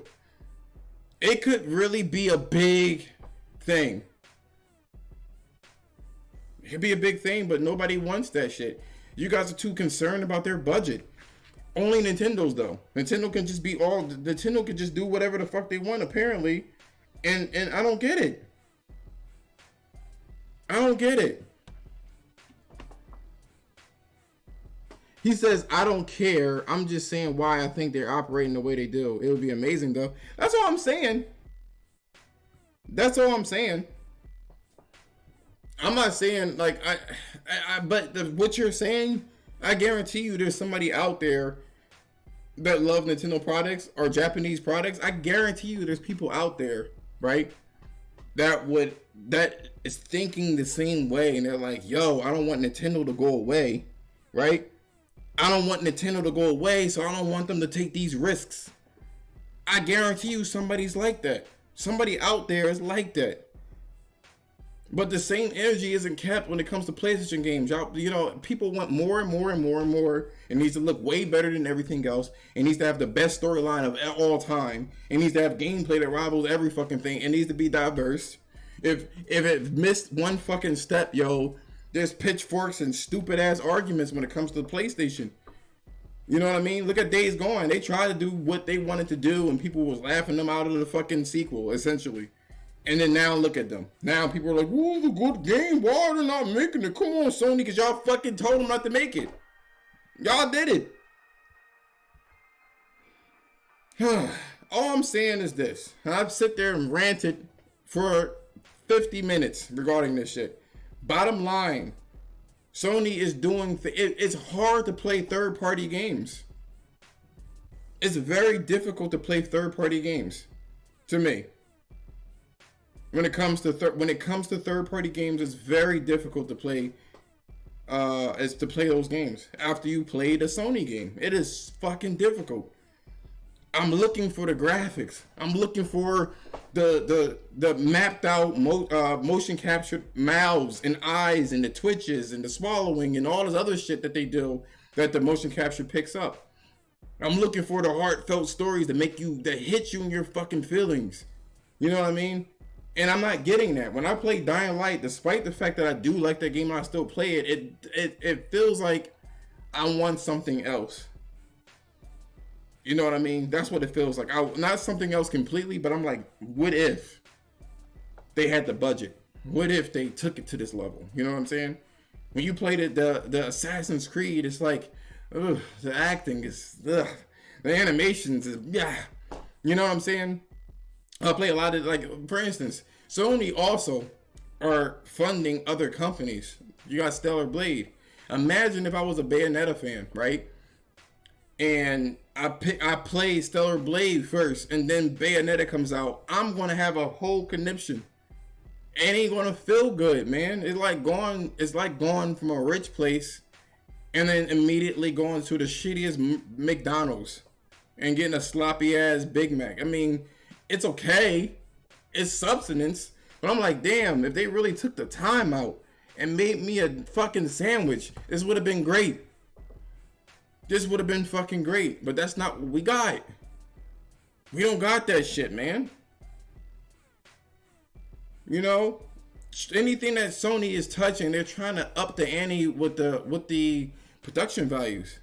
It could really be a big thing. It could be a big thing, but nobody wants that shit. You guys are too concerned about their budget. Only Nintendo's though. Nintendo can just do whatever the fuck they want apparently. And I don't get it. I don't get it. He says, I don't care. I'm just saying why I think they're operating the way they do. It would be amazing, though. That's all I'm saying. That's all I'm saying. I'm not saying, like, but what you're saying, I guarantee you there's somebody out there that love Nintendo products or Japanese products. I guarantee you there's people out there, right, that is thinking the same way. And they're like, yo, I don't want Nintendo to go away, right? I don't want Nintendo to go away, so I don't want them to take these risks. I guarantee you somebody's like that. Somebody out there is like that. But the same energy isn't kept when it comes to PlayStation games. Y'all, you know, people want more and more and more and more. It needs to look way better than everything else. It needs to have the best storyline of all time. It needs to have gameplay that rivals every fucking thing. It needs to be diverse. If it missed one fucking step, yo, there's pitchforks and stupid ass arguments when it comes to the PlayStation. You know what I mean? Look at Days Gone. They tried to do what they wanted to do and people was laughing them out of the fucking sequel, essentially. And then now look at them. Now people are like, whoa, it's a good game. Why are they not making it? Come on, Sony, because y'all fucking told them not to make it. Y'all did it. All I'm saying is this. I've sit there and ranted for 50 minutes regarding this shit. Bottom line, Sony is doing... It's hard to play third-party games. It's very difficult to play third-party games, to me. When it comes to third-party games, it's very difficult to play. Those games after you played a Sony game. It is fucking difficult. I'm looking for the graphics. I'm looking for the mapped out motion captured mouths and eyes and the twitches and the swallowing and all this other shit that they do that the motion capture picks up. I'm looking for the heartfelt stories that hit you in your fucking feelings. You know what I mean? And I'm not getting that. When I play Dying Light, despite the fact that I do like that game and I still play it, it feels like I want something else. You know what I mean? That's what it feels like. Not something else completely, but I'm like, what if they had the budget? What if they took it to this level? You know what I'm saying? When you played the Assassin's Creed, it's like, ugh, the acting is, ugh, the animations is, yeah. You know what I'm saying? I play a lot of, like, for instance, Sony also are funding other companies. You got Stellar Blade. Imagine if I was a Bayonetta fan, right? And I play Stellar Blade first, and then Bayonetta comes out. I'm gonna have a whole conniption. It ain't gonna feel good, man. It's like going from a rich place and then immediately going to the shittiest McDonald's and getting a sloppy ass Big Mac. I mean, it's okay. It's substance. But I'm like, damn, if they really took the time out and made me a fucking sandwich, this would have been great. This would have been fucking great. But that's not what we got. We don't got that shit, man. You know, anything that Sony is touching, they're trying to up the ante with the production values.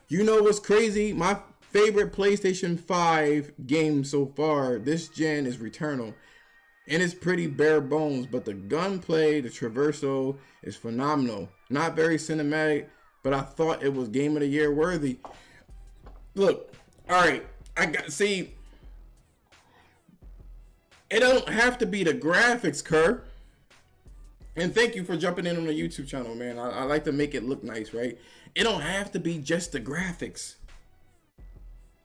You know what's crazy? My favorite PlayStation 5 game so far this gen is Returnal. And it's pretty bare bones, but the gunplay, the traversal is phenomenal. Not very cinematic, but I thought it was Game of the Year worthy. Look, alright, see, it don't have to be the graphics, Kerr. And thank you for jumping in on the YouTube channel, man. I like to make it look nice, right? It don't have to be just the graphics.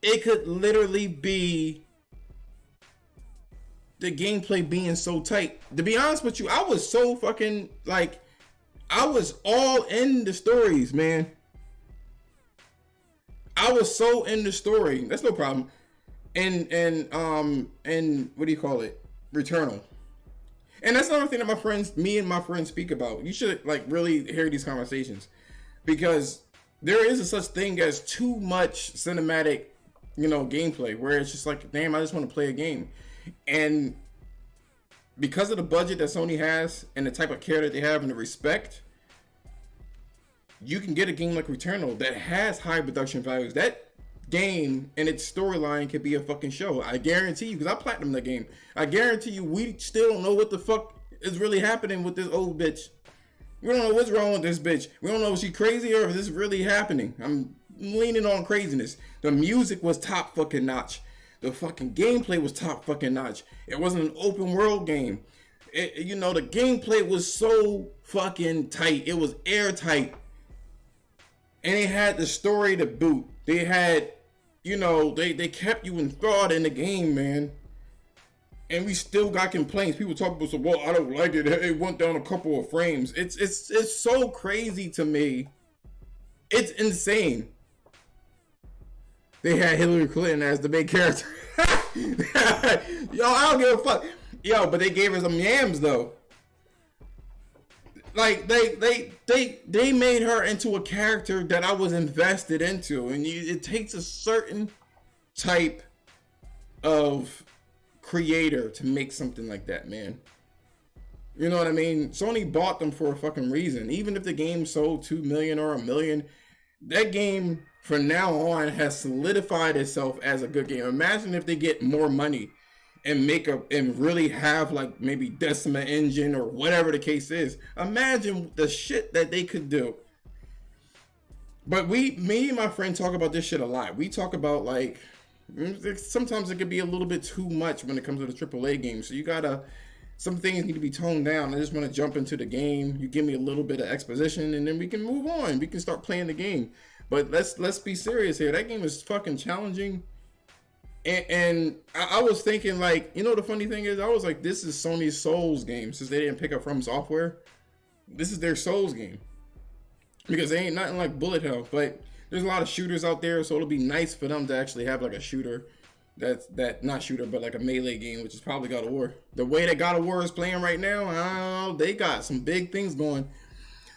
It could literally be the gameplay being so tight. To be honest with you, I was so fucking, like, I was all in the stories, man. I was so in the story. That's no problem. And what do you call it? Returnal. And that's another thing that me and my friends speak about. You should, like, really hear these conversations. Because there is a such thing as too much cinematic, gameplay. Where it's just like, damn, I just want to play a game. And because of the budget that Sony has and the type of care that they have and the respect, you can get a game like Returnal that has high production values. That game and its storyline could be a fucking show. I guarantee you, because I platinumed the game. I guarantee you, we still don't know what the fuck is really happening with this old bitch. We don't know what's wrong with this bitch. We don't know if she's crazy or if this is really happening. I'm leaning on craziness. The music was top fucking notch. The fucking gameplay was top fucking notch. It wasn't an open world game. The gameplay was so fucking tight. It was airtight. And they had the story to boot. They had, they kept you enthralled in the game, man. And we still got complaints. People talk about, well, I don't like it. It went down a couple of frames. It's so crazy to me. It's insane. They had Hillary Clinton as the main character. Yo, I don't give a fuck. Yo, but they gave her some yams though. Like they made her into a character that I was invested into, and it takes a certain type of creator to make something like that, man. You know what I mean? Sony bought them for a fucking reason. Even if the game sold 2 million or 1 million, that game from now on has solidified itself as a good game. Imagine if they get more money and really have like maybe Decima Engine or whatever the case is. Imagine the shit that they could do. But me and my friend talk about this shit a lot. We talk about like, sometimes it could be a little bit too much when it comes to the AAA games. So some things need to be toned down. I just want to jump into the game. You give me a little bit of exposition and then we can move on. We can start playing the game. But let's be serious here. That game is fucking challenging. And I was thinking, like, the funny thing is, I was like, this is Sony's Souls game. Since they didn't pick up From Software, this is their Souls game. Because they ain't nothing like bullet hell. But there's a lot of shooters out there, so it'll be nice for them to actually have like a shooter not shooter, but like a melee game, which is probably God of War. The way that God of War is playing right now, they got some big things going.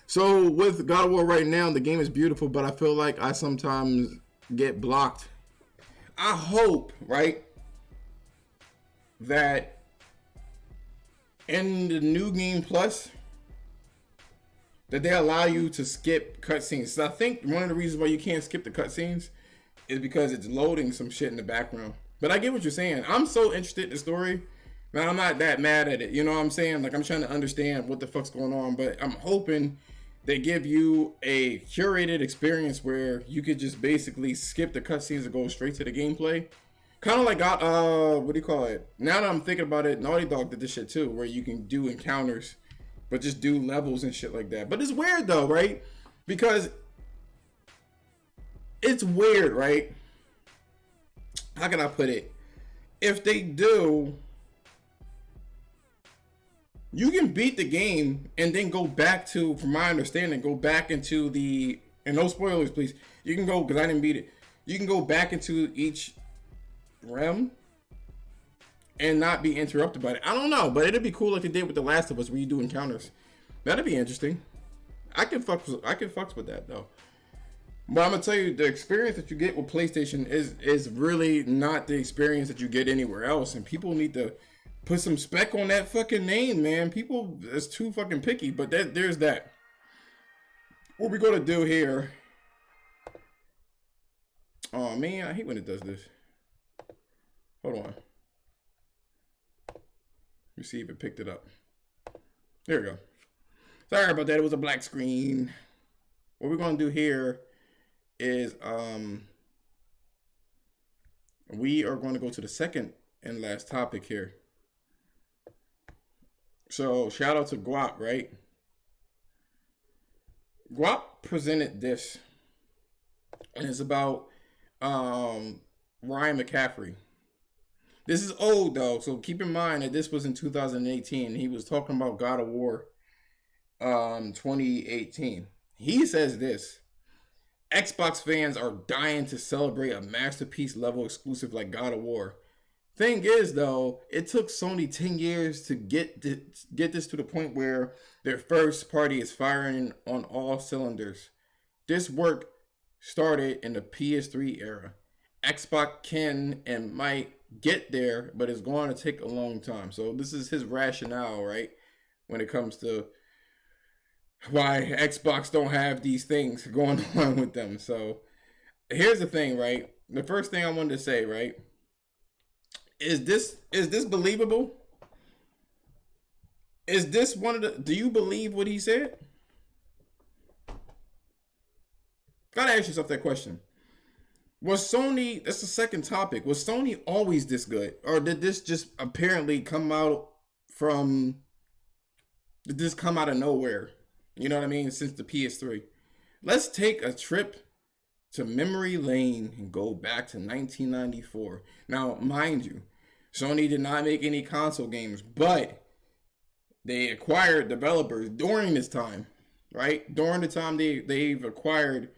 So with God of War right now, the game is beautiful, but I feel like I sometimes get blocked. I hope, right, that in the new game plus, that they allow you to skip cutscenes. So I think one of the reasons why you can't skip the cutscenes is because it's loading some shit in the background. But I get what you're saying. I'm so interested in the story. Now, I'm not that mad at it. You know what I'm saying? Like, I'm trying to understand what the fuck's going on. But I'm hoping they give you a curated experience where you could just basically skip the cutscenes and go straight to the gameplay. Kind of like, what do you call it? Now that I'm thinking about it, Naughty Dog did this shit too, where you can do encounters, but just do levels and shit like that. But it's weird though, right? Because it's weird, right? How can I put it? If they do, you can beat the game and then go back to, from my understanding, go back into the, and no spoilers please, you can go, because I didn't beat it, you can go back into each realm and not be interrupted by it. I don't know, but it'd be cool like they did with The Last of Us, where you do encounters. That'd be interesting. I can fuck with that though. But I'm gonna tell you, the experience that you get with PlayStation is really not the experience that you get anywhere else, and people need to put some spec on that fucking name, man. People is too fucking picky. But there's that. What we gonna do here? Oh man, I hate when it does this. Hold on. Let me see if it picked it up. There we go. Sorry about that. It was a black screen. What we're gonna do here is we are going to go to the second and last topic here. So shout out to Guap, right? Guap presented this, and it's about Ryan McCaffrey. This is old though, so keep in mind that this was in 2018. He was talking about God of War 2018. He says this: Xbox fans are dying to celebrate a masterpiece level exclusive like God of War. Thing is, though, it took Sony 10 years to get this to the point where their first party is firing on all cylinders. This work started in the PS3 era. Xbox can and might get there, but it's going to take a long time. So this is his rationale, right? When it comes to why Xbox don't have these things going on with them. So here's the thing, right? The first thing I wanted to say, right? Is this believable? Is this one of the... Do you believe what he said? Gotta ask yourself that question. Was Sony... That's the second topic. Was Sony always this good? Or did this just apparently come out from... Did this come out of nowhere? You know what I mean? Since the PS3. Let's take a trip to memory lane and go back to 1994. Now, mind you, Sony did not make any console games, but they acquired developers during this time, right? During the time they've acquired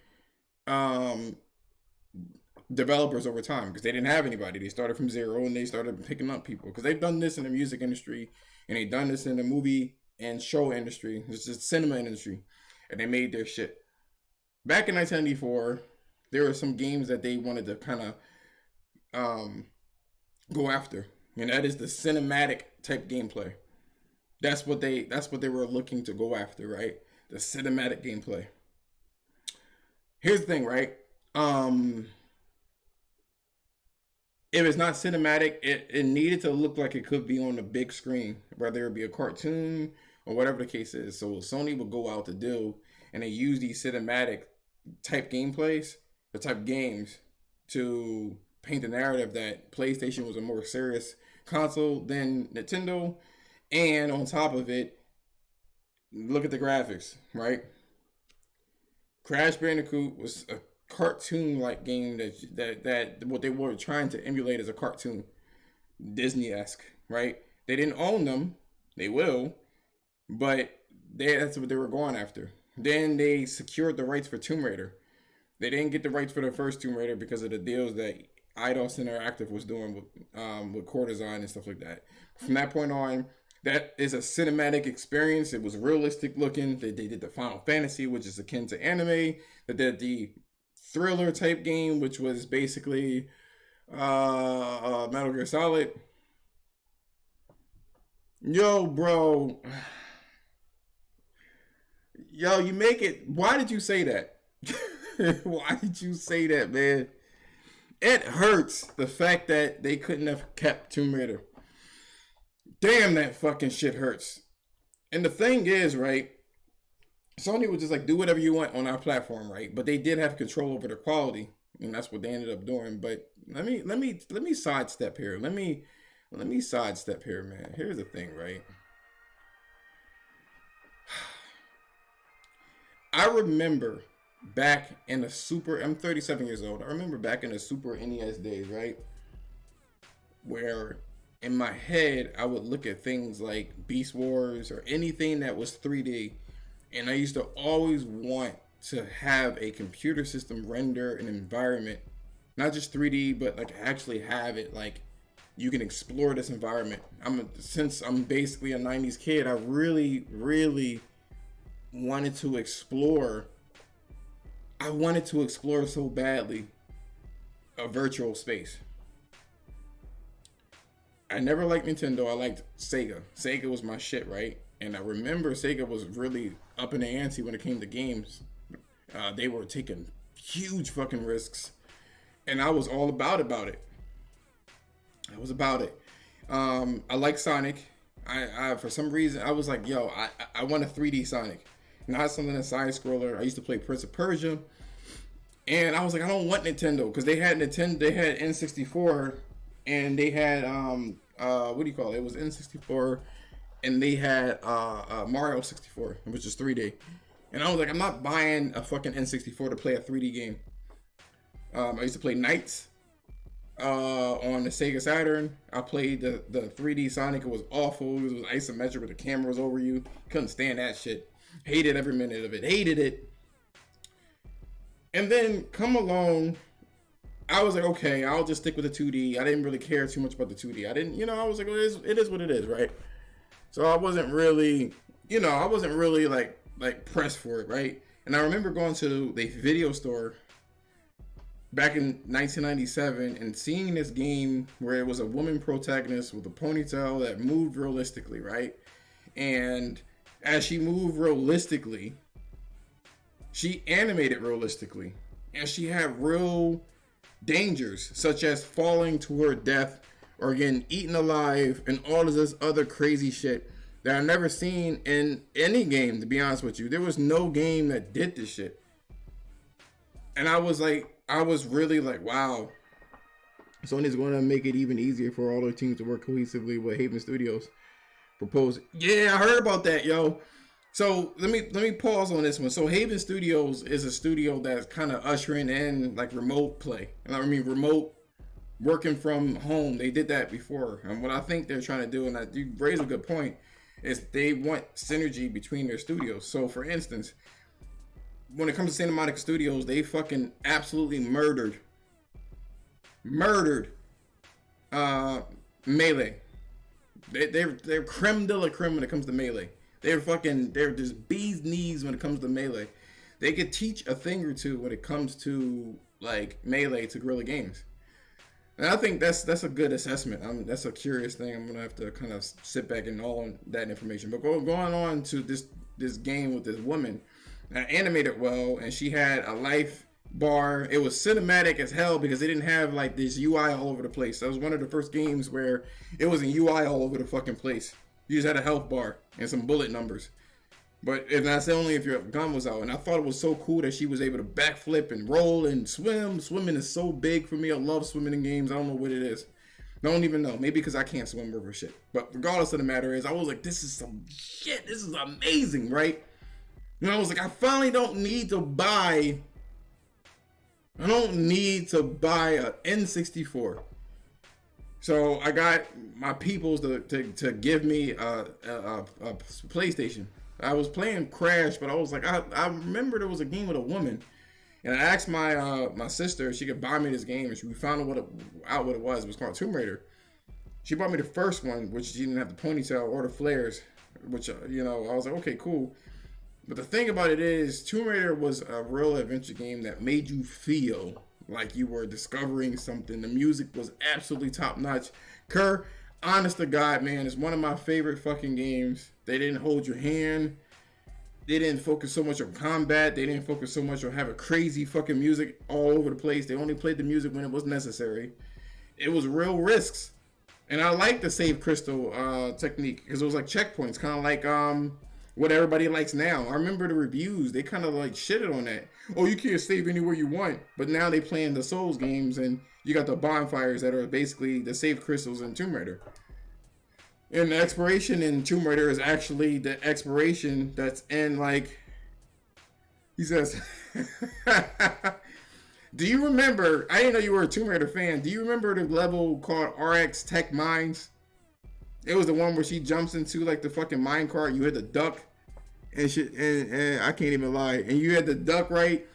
developers over time, because they didn't have anybody. They started from zero and they started picking up people, because they've done this in the music industry and they've done this in the movie and show industry. It's just cinema industry, and they made their shit. Back in 1994, there were some games that they wanted to kind of go after, and that is the cinematic type gameplay. That's what they were looking to go after, right? The cinematic gameplay. Here's the thing, right? If it's not cinematic, it needed to look like it could be on the big screen, whether it be a cartoon or whatever the case is. So Sony would go out to do, and they use these cinematic type gameplays, the type games, to paint the narrative that PlayStation was a more serious console than Nintendo. And on top of it, look at the graphics, right? Crash Bandicoot was a cartoon-like game that what they were trying to emulate as a cartoon, Disney-esque, right? They didn't own them. They will, but that's what they were going after. Then they secured the rights for Tomb Raider. They didn't get the rights for the first Tomb Raider because of the deals that Eidos Interactive was doing with Core Design and stuff like that. From that point on, that is a cinematic experience. It was realistic looking. They did the Final Fantasy, which is akin to anime. They did the thriller type game, which was basically Metal Gear Solid. Yo, bro. Yo, you make it. Why did you say that? Why did you say that, man? It hurts, the fact that they couldn't have kept Tomb Raider. Damn, that fucking shit hurts. And the thing is, right, Sony was just like, do whatever you want on our platform, right? But they did have control over the quality, and that's what they ended up doing. But let me sidestep here. Let me sidestep here, man. Here's the thing, right? I remember back in the I'm 37 years old. I remember back in the Super NES days, right? Where in my head, I would look at things like Beast Wars or anything that was 3D. And I used to always want to have a computer system render an environment, not just 3D, but like actually have it like you can explore this environment. Since I'm basically a 90s kid, I really, really wanted to explore I wanted to explore so badly a virtual space. I never liked Nintendo. I liked Sega. Sega was my shit, right? And I remember Sega was really up in the ante when it came to games. They were taking huge fucking risks, and I was all about it. I was about it. I like Sonic. I for some reason I was like, yo, I want a 3D Sonic, not something that's side scroller. I used to play Prince of Persia, and I was like, I don't want Nintendo, because they had N64, and they had what do you call it? It was N64, and they had Mario 64, which is 3D. And I was like, I'm not buying a fucking N64 to play a 3D game. I used to play Knights on the Sega Saturn. I played the 3D Sonic. It was awful. It was isometric with the cameras over you. Couldn't stand that shit. Hated every minute of it. Hated it. And then come along, I was like, okay, I'll just stick with the 2D. I didn't really care too much about the 2D. I was like, well, it is what it is, right? So I wasn't really, like pressed for it, right? And I remember going to the video store back in 1997 and seeing this game where it was a woman protagonist with a ponytail that moved realistically, right? And as she moved realistically, she animated realistically, and she had real dangers, such as falling to her death or getting eaten alive and all of this other crazy shit that I've never seen in any game, to be honest with you. There was no game that did this shit. And I was really like, wow. Sony's going to make it even easier for all their teams to work cohesively with Haven Studios. Propose. Yeah, I heard about that, yo. So let me pause on this one. So Haven Studios is a studio that's kind of ushering in like remote play. And I mean remote working from home. They did that before. And what I think they're trying to do, and you raise a good point, is they want synergy between their studios. So for instance, when it comes to Santa Monica Studios, they fucking absolutely murdered Melee. They're creme de la creme when it comes to Melee. They're just bee's knees when it comes to Melee. They could teach a thing or two when it comes to like Melee to Guerrilla Games. And I think that's a good assessment. That's a curious thing. I'm gonna have to kind of sit back and all on that information. But going on to this game with this woman, animated well, and she had a life bar. It was cinematic as hell because they didn't have like this UI all over the place. That was one of the first games where it was an UI all over the fucking place. You just had a health bar and some bullet numbers. But if that's only if your gun was out. And I thought it was so cool that she was able to backflip and roll and swim. Swimming is so big for me. I love swimming in games. I don't know what it is. I don't even know. Maybe because I can't swim over shit. But regardless of the matter is, I was like, this is some shit. This is amazing, right? And I was like, I finally don't need to buy a N64. So I got my peoples to give me a PlayStation. I was playing Crash, but I was like, I remember there was a game with a woman, and I asked my sister if she could buy me this game, and we found out what it was. It was called Tomb Raider. She bought me the first one, which she didn't have the ponytail or the flares, which I was like, okay, cool. But the thing about it is, Tomb Raider was a real adventure game that made you feel like you were discovering something. The music was absolutely top notch. Kerr, honest to God, man, it's one of my favorite fucking games. They didn't hold your hand. They didn't focus so much on combat. They didn't focus so much on having crazy fucking music all over the place. They only played the music when it was necessary. It was real risks. And I like the save crystal technique because it was like checkpoints, kind of like what everybody likes now. I remember the reviews, they kind of like shitted on that. Oh, you can't save anywhere you want. But now they playing the Souls games and you got the bonfires that are basically the save crystals in Tomb Raider. And the exploration in Tomb Raider is actually the exploration that's in like, he says, do you remember, I didn't know you were a Tomb Raider fan. Do you remember the level called RX Tech Mines? It was the one where she jumps into like the fucking minecart. You had the duck and shit, and I can't even lie. And you had the duck, right?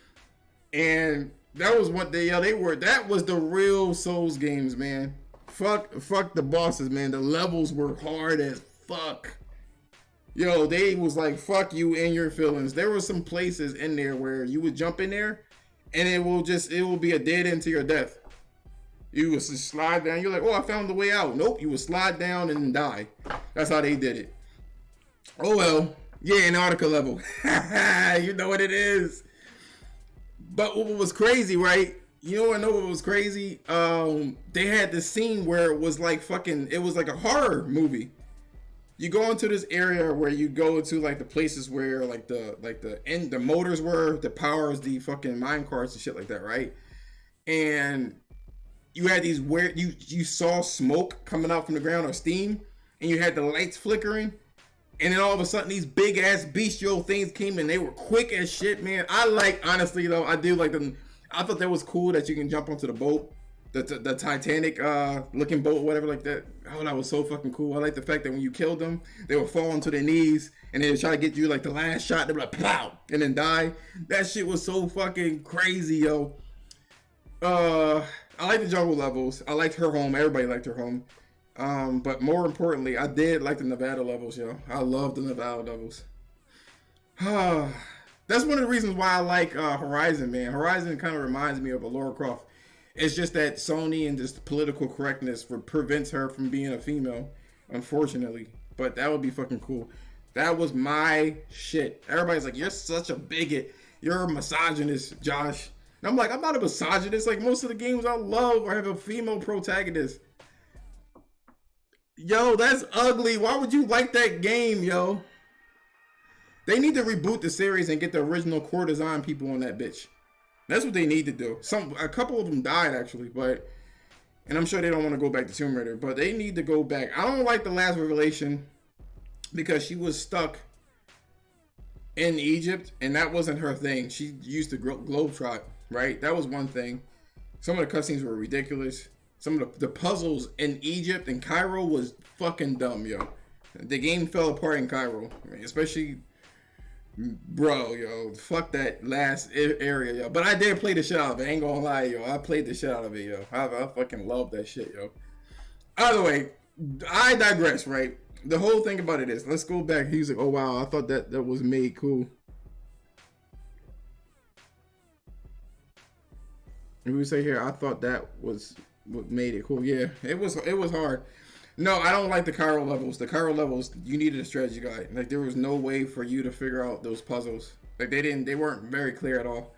And that was what they were. That was the real Souls games, man. Fuck the bosses, man. The levels were hard as fuck. Yo, they was like, fuck you and your feelings. There were some places in there where you would jump in there and it will be a dead end to your death. You would just slide down. You're like, oh, I found the way out. Nope, you would slide down and die. That's how they did it. Oh well, yeah, Antarctica level. You know what it is. But what was crazy, right? You know what was crazy? They had this scene where it was like it was like a horror movie. You go into this area where you go to like the places where like the motors were, the powers, the fucking mine carts and shit like that, right? And you had these weird, you saw smoke coming out from the ground or steam, and you had the lights flickering, and then all of a sudden these big ass bestial things came and they were quick as shit, man. Honestly though, I do like them. I thought that was cool that you can jump onto the boat, the Titanic looking boat, whatever like that. Oh, that was so fucking cool. I like the fact that when you killed them, they would fall onto their knees and they would try to get you like the last shot. They'd be like, pow, and then die. That shit was so fucking crazy, yo. I like the jungle levels. I liked her home. Everybody liked her home. But more importantly, I did like the Nevada levels, yo. I love the Nevada levels. That's one of the reasons why I like Horizon, man. Horizon kind of reminds me of a Lara Croft. It's just that Sony and just political correctness prevents her from being a female, unfortunately. But that would be fucking cool. That was my shit. Everybody's like, you're such a bigot. You're a misogynist, Josh. And I'm like, I'm not a misogynist. Like, most of the games I love have a female protagonist. Yo, that's ugly. Why would you like that game, yo? They need to reboot the series and get the original core design people on that bitch. That's what they need to do. A couple of them died, actually, and I'm sure they don't want to go back to Tomb Raider, but they need to go back. I don't like the last Revelation because she was stuck in Egypt, and that wasn't her thing. She used to globetrot, right? That was one thing. Some of the cutscenes were ridiculous. Some of the puzzles in Egypt and Cairo was fucking dumb, yo. The game fell apart in Cairo, especially, bro, yo. Fuck that last area, yo. But I did play the shit out of it. I ain't gonna lie, yo. I played the shit out of it, yo. I fucking love that shit, yo. Either way, I digress, right? The whole thing about it is, let's go back. He's like, oh wow, I thought that was made cool. And we say here, I thought that was what made it cool. Yeah, it was hard. No, I don't like the Cairo levels. The Cairo levels, you needed a strategy guide. Like, there was no way for you to figure out those puzzles. Like, they weren't very clear at all.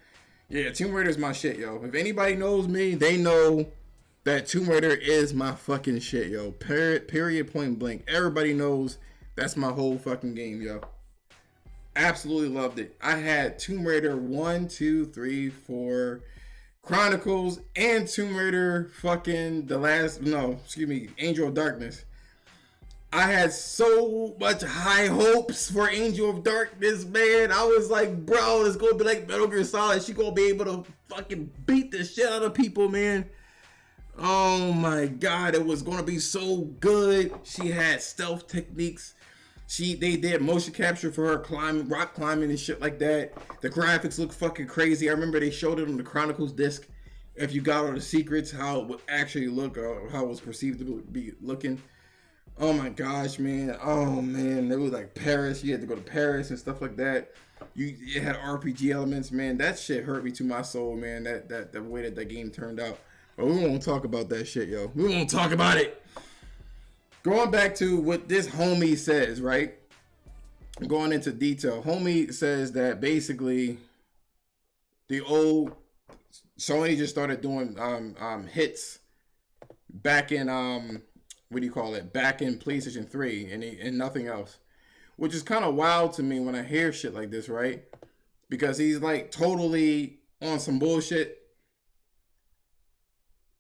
Yeah, Tomb Raider's my shit, yo. If anybody knows me, they know that Tomb Raider is my fucking shit, yo. Period, point blank. Everybody knows that's my whole fucking game, yo. Absolutely loved it. I had Tomb Raider 1, 2, 3, 4... Chronicles and Tomb Raider Angel of Darkness. I had so much high hopes for Angel of Darkness, man. I was like, bro, it's gonna be like Metal Gear Solid. She gonna be able to fucking beat the shit out of people, man. Oh my god, it was gonna be so good. She had stealth techniques. They did motion capture for her rock climbing and shit like that. The graphics look fucking crazy. I remember they showed it on the Chronicles disc. If you got all the secrets, how it would actually look, or how it was perceived to be looking. Oh my gosh, man. Oh man, it was like Paris. You had to go to Paris and stuff like that. It had RPG elements, man. That shit hurt me to my soul, man. That the way that game turned out. But we won't talk about that shit, yo. We won't talk about it. Going back to what this homie says, right? Going into detail, homie says that basically the old Sony just started doing hits back in back in PlayStation 3 and nothing else, which is kind of wild to me when I hear shit like this, right? Because he's like totally on some bullshit,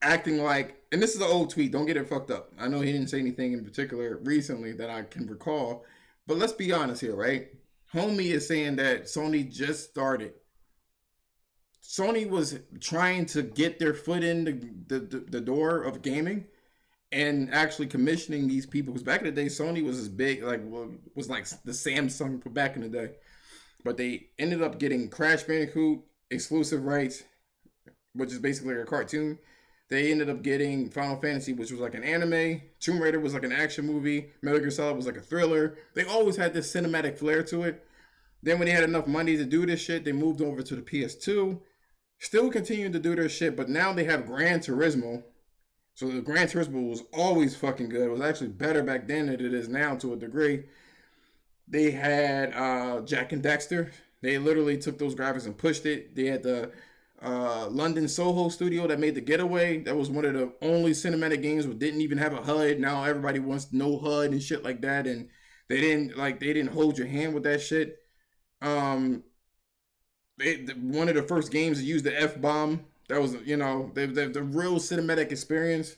acting like, and this is an old tweet, don't get it fucked up. I know he didn't say anything in particular recently that I can recall, but let's be honest here, right? Homie is saying that Sony just started. Sony was trying to get their foot in the door of gaming and actually commissioning these people. Because back in the day, Sony was as big, was like the Samsung back in the day. But they ended up getting Crash Bandicoot exclusive rights, which is basically a cartoon. They ended up getting Final Fantasy, which was like an anime. Tomb Raider was like an action movie. Metal Gear Solid was like a thriller. They always had this cinematic flair to it. Then when they had enough money to do this shit, they moved over to the PS2. still continuing to do their shit, but now they have Gran Turismo. So the Gran Turismo was always fucking good. It was actually better back then than it is now to a degree. They had Jack and Dexter. They literally took those graphics and pushed it. They had the London Soho studio that made The Getaway. That was one of the only cinematic games that didn't even have a HUD. Now everybody wants no HUD and shit like that. And they didn't hold your hand with that shit. One of the first games to use the F-bomb. That was, you know, the real cinematic experience.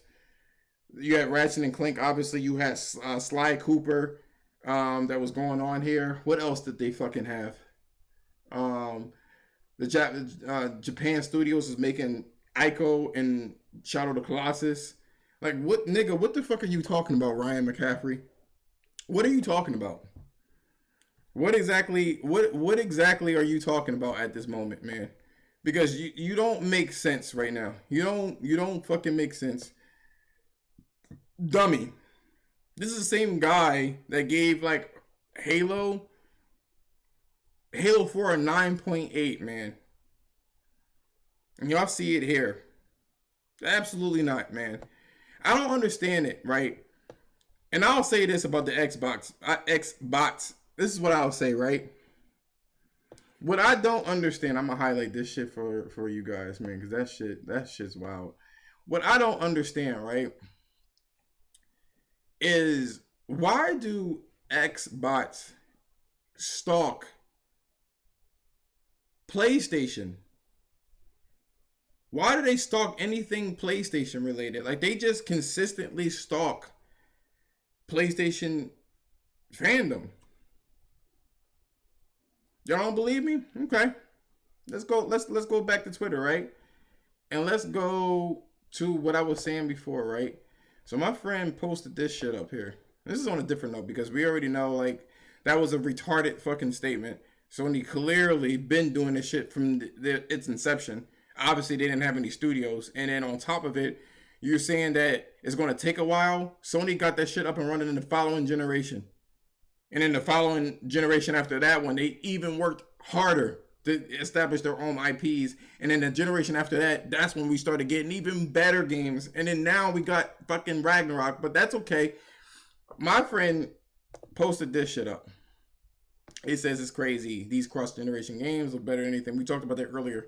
You had Ratchet and Clank. Obviously, you had Sly Cooper. That was going on here. What else did they fucking have? The Japan Studios is making Ico and Shadow of the Colossus. Like, what the fuck are you talking about, Ryan McCaffrey? What are you talking about? What exactly are you talking about at this moment, man? Because you don't make sense right now. You don't fucking make sense. Dummy. This is the same guy that gave like Halo 4 a 9.8, man. And y'all see it here. Absolutely not, man. I don't understand it, right? And I'll say this about the Xbox. This is what I'll say, right? What I don't understand, I'm gonna highlight this shit for you guys, man, because that shit's wild. What I don't understand, right, is why do Xbots stalk PlayStation? Why do they stalk anything PlayStation related? Like, they just consistently stalk PlayStation fandom. Y'all don't believe me? Okay. Let's go back to Twitter, right? And let's go to what I was saying before, right? So my friend posted this shit up here. This is on a different note because we already know, like, that was a retarded fucking statement. Sony clearly been doing this shit from its inception. Obviously, they didn't have any studios. And then on top of it, you're saying that it's going to take a while. Sony got that shit up and running in the following generation. And in the following generation after that one, they even worked harder to establish their own IPs. And then the generation after that, that's when we started getting even better games. And then now we got fucking Ragnarok, but that's okay. My friend posted this shit up. It says it's crazy. These cross-generation games look better than anything. We talked about that earlier.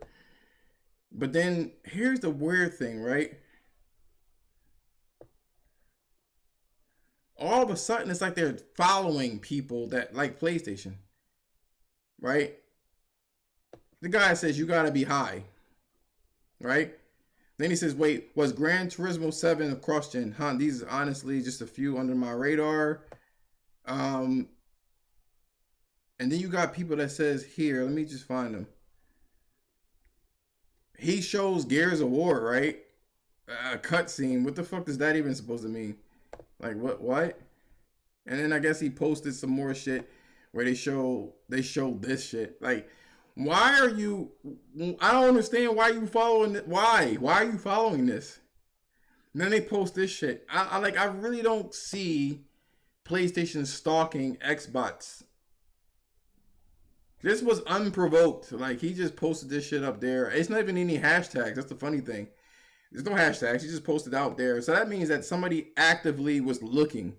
But then here's the weird thing, right? All of a sudden, it's like they're following people that like PlayStation, right? The guy says, you gotta be high, right? Then he says, wait, was Gran Turismo 7 a cross-gen? Huh, these are honestly just a few under my radar. And then you got people that says, here, let me just find them. He shows Gears of War, right? A cutscene. What the fuck is that even supposed to mean? Like, what? And then I guess he posted some more shit where they show this shit. Like, why are you, I don't understand why you following it. Why are you following this? And then they post this shit. I really don't see PlayStation stalking Xbox. This was unprovoked. Like, he just posted this shit up there. It's not even any hashtags. That's the funny thing. There's no hashtags. He just posted out there. So that means that somebody actively was looking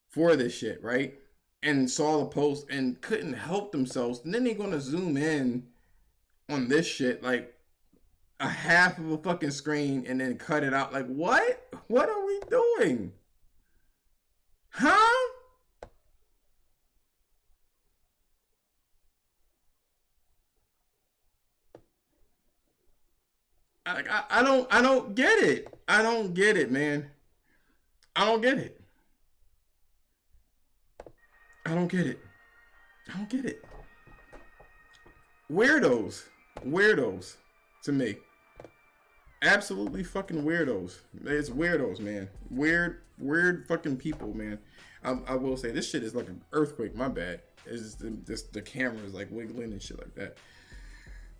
for this shit, right? And saw the post and couldn't help themselves. And then they're going to zoom in on this shit, like a half of a fucking screen, and then cut it out. Like, what? What are we doing? Huh? I don't get it. I don't get it, man. I don't get it. I don't get it. I don't get it. Weirdos to me. Absolutely fucking weirdos. It's weirdos, man. Weird fucking people, man. I will say this shit is like an earthquake. My bad. It's just the camera is like wiggling and shit like that.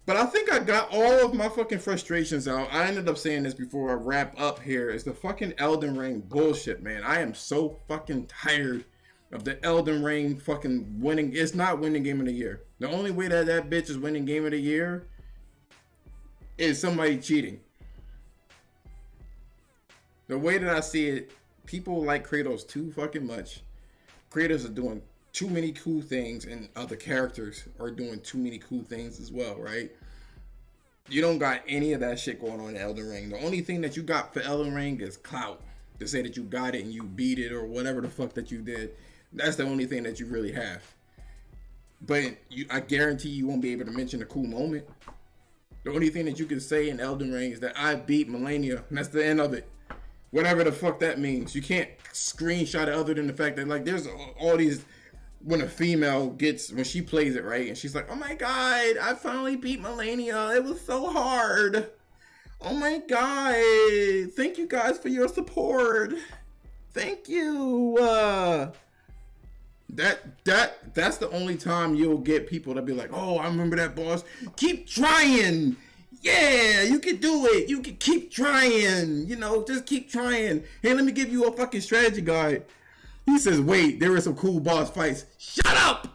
But I think I got all of my fucking frustrations out. I ended up saying this before I wrap up here. It's the fucking Elden Ring bullshit, man. I am so fucking tired of the Elden Ring fucking winning. It's not winning game of the year. The only way that bitch is winning game of the year is somebody cheating. The way that I see it, people like Kratos too fucking much. Creators are doing too many cool things, and other characters are doing too many cool things as well, right? You don't got any of that shit going on in Elden Ring. The only thing that you got for Elden Ring is clout. To say that you got it and you beat it or whatever the fuck that you did. That's the only thing that you really have. But I guarantee you won't be able to mention a cool moment. The only thing that you can say in Elden Ring is that I beat Millennia, and that's the end of it. Whatever the fuck that means. You can't screenshot it other than the fact that, like, there's all these, when a female gets, when she plays it, right, and she's like, oh my god, I finally beat Millennia. It was so hard. Oh my god. Thank you guys for your support. Thank you. That's the only time you'll get people to be like, oh, I remember that boss. Keep trying. Yeah, you can do it. You can keep trying. You know, just keep trying. Hey, let me give you a fucking strategy guide. He says, wait, there were some cool boss fights. Shut up!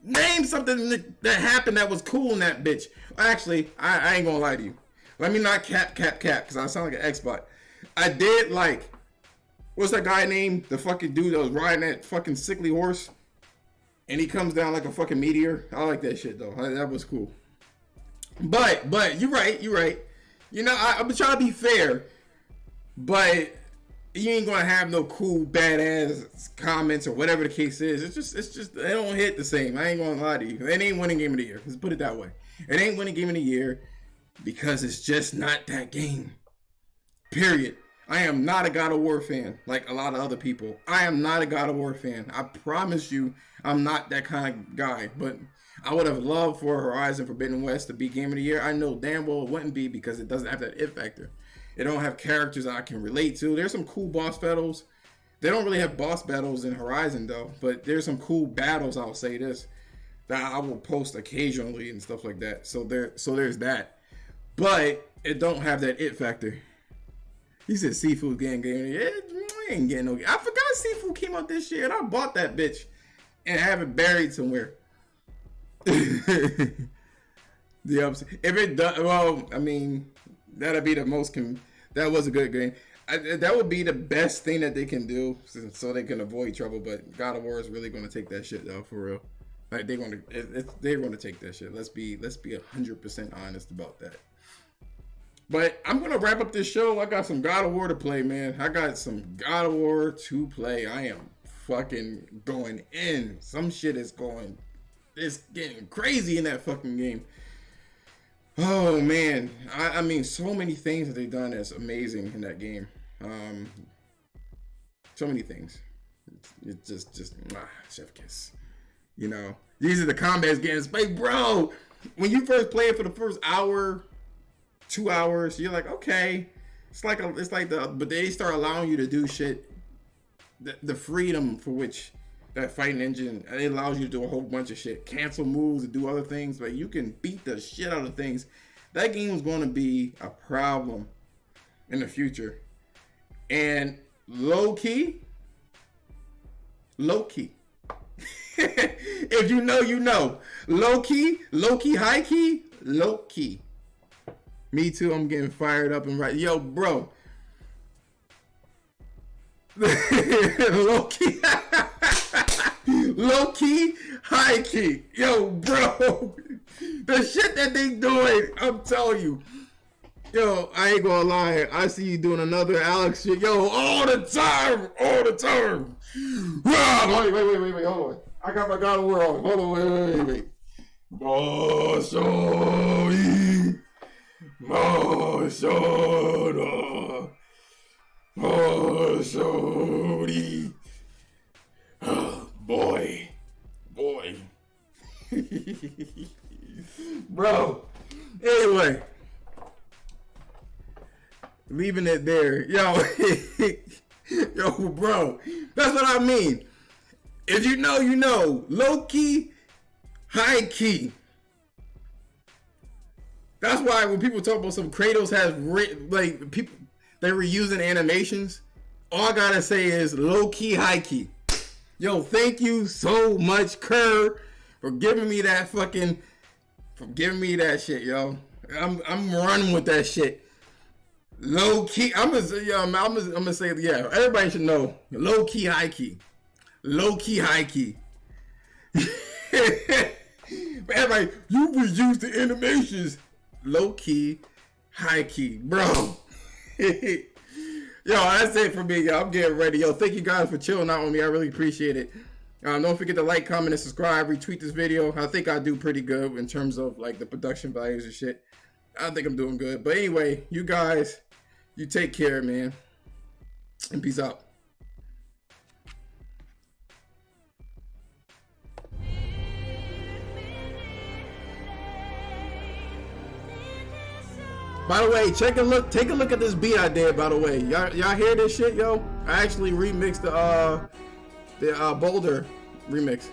Name something that happened that was cool in that bitch. Actually, I ain't gonna lie to you. Let me not cap, because I sound like an X-Bot. I did like, what's that guy named? The fucking dude that was riding that fucking sickly horse. And he comes down like a fucking meteor. I like that shit though. That was cool. But you're right. You know, I'm trying to be fair. But you ain't gonna have no cool badass comments or whatever the case is. It's just they don't hit the same. I ain't gonna lie to you. It ain't winning game of the year. Let's put it that way. It ain't winning game of the year because it's just not that game. Period. I am not a God of War fan like a lot of other people. I am not a God of War fan. I promise you, I'm not that kind of guy. But I would have loved for Horizon Forbidden West to be game of the year. I know damn well it wouldn't be because it doesn't have that it factor. It don't have characters I can relate to. There's some cool boss battles. They don't really have boss battles in Horizon though, but there's some cool battles, I'll say this, that I will post occasionally and stuff like that. So there's that. But it don't have that it factor. He said seafood game. Yeah, I ain't getting no. I forgot seafood came out this year and I bought that bitch and have it buried somewhere. The upside. If it does, well, I mean, that'd be the most. That was a good game. That would be the best thing that they can do, so they can avoid trouble. But God of War is really going to take that shit though, for real. Like they're going to take that shit. Let's be 100% honest about that. But I'm going to wrap up this show. I got some God of War to play, man. I got some God of War to play. I am fucking going in. Some shit is going. It's getting crazy in that fucking game. Oh man, I mean, so many things that they've done that's amazing in that game. So many things. It's just chef kiss. You know, these are the combats getting space, bro. When you first play it for the first hour, 2 hours, you're like, okay, but they start allowing you to do shit. The freedom for which that fighting engine, it allows you to do a whole bunch of shit, cancel moves and do other things, but you can beat the shit out of things. That game is going to be a problem in the future. And low key. If you know, you know. Low key, high key, low key. Me too, I'm getting fired up and right. Yo, bro. Low key. Low key, high key. Yo, bro. The shit that they doing, I'm telling you. Yo, I ain't gonna lie. I see you doing another Alex shit. Yo, all the time. Wait, hold on. I got my God of War on. Hold on, wait. Moshori. Oh, boy. Bro. Anyway. Leaving it there. Yo, bro. That's what I mean. If you know, you know. Low key, high key. That's why when people talk about some Kratos has like people they were using animations, all I gotta say is low key, high key. Yo, thank you so much, Kerr, for giving me that shit, yo. I'm running with that shit. Low key, I'm gonna say, yeah, everybody should know. Low key, high key. Low key, high key. Everybody, you reuse the animations. Low key, high key, bro. Yo, that's it for me, yo. I'm getting ready. Yo, thank you guys for chilling out with me. I really appreciate it. Don't forget to like, comment, and subscribe. Retweet this video. I think I do pretty good in terms of like the production values and shit. I think I'm doing good. But anyway, you guys, you take care, man. And peace out. By the way, take a look at this beat I did, by the way. Y'all hear this shit, yo? I actually remixed the Boulder remix.